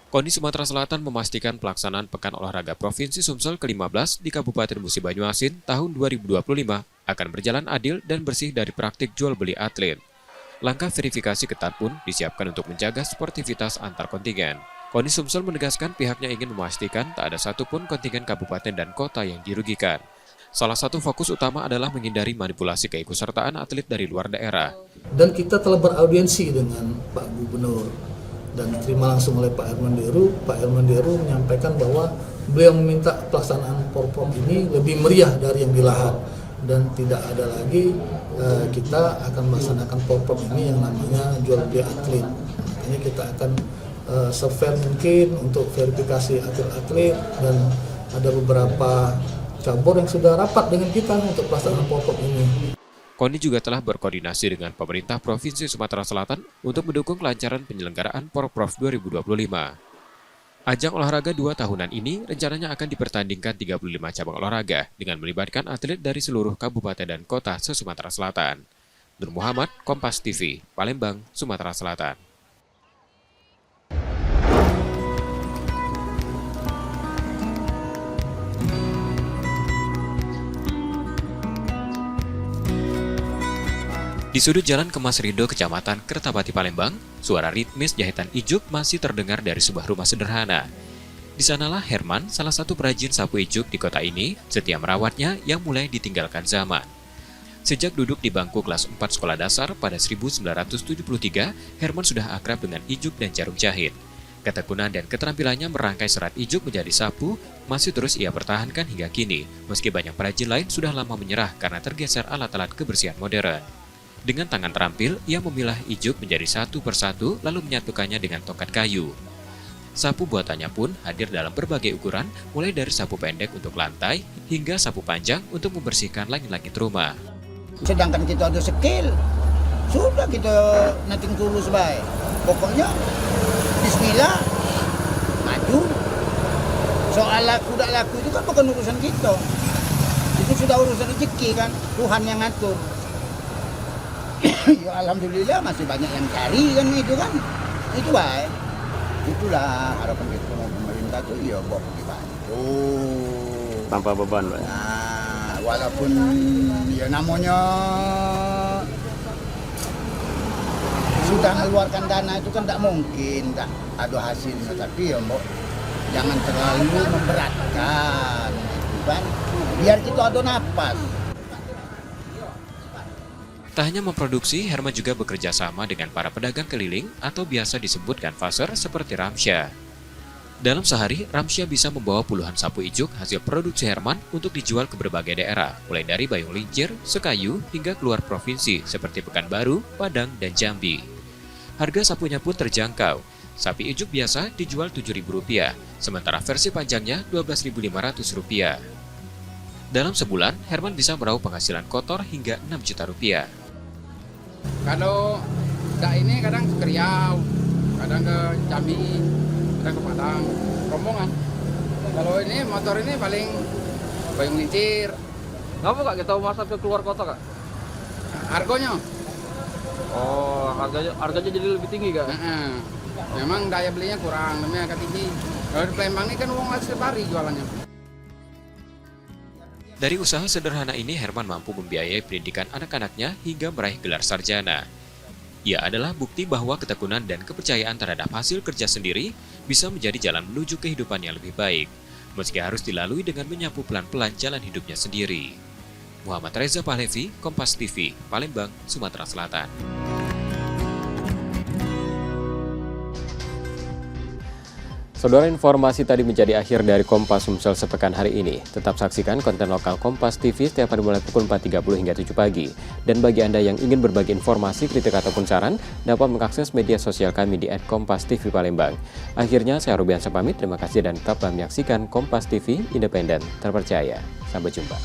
KONI Sumatera Selatan memastikan pelaksanaan Pekan Olahraga Provinsi Sumsel ke-15 di Kabupaten Musi Banyuasin tahun 2025 akan berjalan adil dan bersih dari praktik jual beli atlet. Langkah verifikasi ketat pun disiapkan untuk menjaga sportivitas antar kontingen. KONI Sumsel menegaskan pihaknya ingin memastikan tak ada satupun kontingen kabupaten dan kota yang dirugikan. Salah satu fokus utama adalah menghindari manipulasi keikutsertaan atlet dari luar daerah. Dan kita telah beraudiensi dengan Pak Gubernur dan diterima langsung oleh Pak Herman Deru. Pak Herman Deru menyampaikan bahwa beliau meminta pelaksanaan Porprov ini lebih meriah dari yang di Lahat. Dan tidak ada lagi kita akan melaksanakan Porprov ini yang namanya jual beli atlet. Ini kita akan se-fair mungkin untuk verifikasi atlet-atlet, dan ada beberapa cabur yang sudah rapat dengan kita untuk pelaksanaan Porprov ini. KONI juga telah berkoordinasi dengan pemerintah Provinsi Sumatera Selatan untuk mendukung kelancaran penyelenggaraan Porprov 2025. Ajang olahraga 2 tahunan ini rencananya akan dipertandingkan 35 cabang olahraga dengan melibatkan atlet dari seluruh kabupaten dan kota se-Sumatera Selatan. Nur Muhammad, Kompas TV, Palembang, Sumatera Selatan. Di sudut jalan Kemas Rido, Kecamatan Kertapati, Palembang, suara ritmis jahitan ijuk masih terdengar dari sebuah rumah sederhana. Di sanalah Herman, salah satu perajin sapu ijuk di kota ini, setia merawatnya yang mulai ditinggalkan zaman. Sejak duduk di bangku kelas 4 sekolah dasar pada 1973, Herman sudah akrab dengan ijuk dan jarum jahit. Ketekunan dan keterampilannya merangkai serat ijuk menjadi sapu masih terus ia pertahankan hingga kini, meski banyak perajin lain sudah lama menyerah karena tergeser alat-alat kebersihan modern. Dengan tangan terampil, ia memilah ijuk menjadi satu persatu lalu menyatukannya dengan tongkat kayu. Sapu buatannya pun hadir dalam berbagai ukuran, mulai dari sapu pendek untuk lantai hingga sapu panjang untuk membersihkan langit-langit rumah. Sedangkan kita ada skill, sudah kita nothing tulus baik. Pokoknya bismillah, maju. Soal laku tak laku itu kan bukan urusan kita. Itu sudah urusan rezeki kan, Tuhan yang ngatur. Ya alhamdulillah masih banyak yang cari kan itu baik. Itulah harapan kita sama pemerintah tuh ya buat dibantu tanpa beban, Pak. Nah, walaupun ya namanya sudah mengeluarkan dana itu kan tak mungkin tak ada hasilnya, tapi ya Mbok jangan terlalu memberatkan gitu kan, biar kita ada napas. Tak hanya memproduksi, Herman juga bekerja sama dengan para pedagang keliling atau biasa disebut canvasser seperti Ramsyah. Dalam sehari, Ramsyah bisa membawa puluhan sapu ijuk hasil produksi Herman untuk dijual ke berbagai daerah, mulai dari Bayung Lincir, Sekayu, hingga keluar provinsi seperti Pekanbaru, Padang, dan Jambi. Harga sapunya pun terjangkau. Sapi ijuk biasa dijual Rp7.000, sementara versi panjangnya Rp12.500. Dalam sebulan, Herman bisa meraup penghasilan kotor hingga Rp6 juta. Kalau tak ini kadang ke Riau, kadang ke Jambi, kadang ke Padang, rombongan. Kalau ini motor ini paling Bayung Lincir. Ngapa Kak kita masak ke keluar kota Kak? Harganya. Oh, harganya jadi lebih tinggi Kak? Memang daya belinya kurang, namanya agak tinggi. Kalau di Palembang ini kan uang setiap hari jualannya. Dari usaha sederhana ini, Herman mampu membiayai pendidikan anak-anaknya hingga meraih gelar sarjana. Ia adalah bukti bahwa ketekunan dan kepercayaan terhadap hasil kerja sendiri bisa menjadi jalan menuju kehidupan yang lebih baik, meski harus dilalui dengan menyapu pelan-pelan jalan hidupnya sendiri. Muhammad Reza Pahlevi, Kompas TV, Palembang, Sumatera Selatan. Saudara, informasi tadi menjadi akhir dari Kompas Sumsel sepekan hari ini. Tetap saksikan konten lokal Kompas TV setiap hari mulai pukul 4.30 hingga 7 pagi. Dan bagi Anda yang ingin berbagi informasi, kritik ataupun saran, dapat mengakses media sosial kami di @kompas.tv Palembang. Akhirnya, saya Rubiansa pamit. Terima kasih dan tetaplah menyaksikan Kompas TV, independen, terpercaya. Sampai jumpa.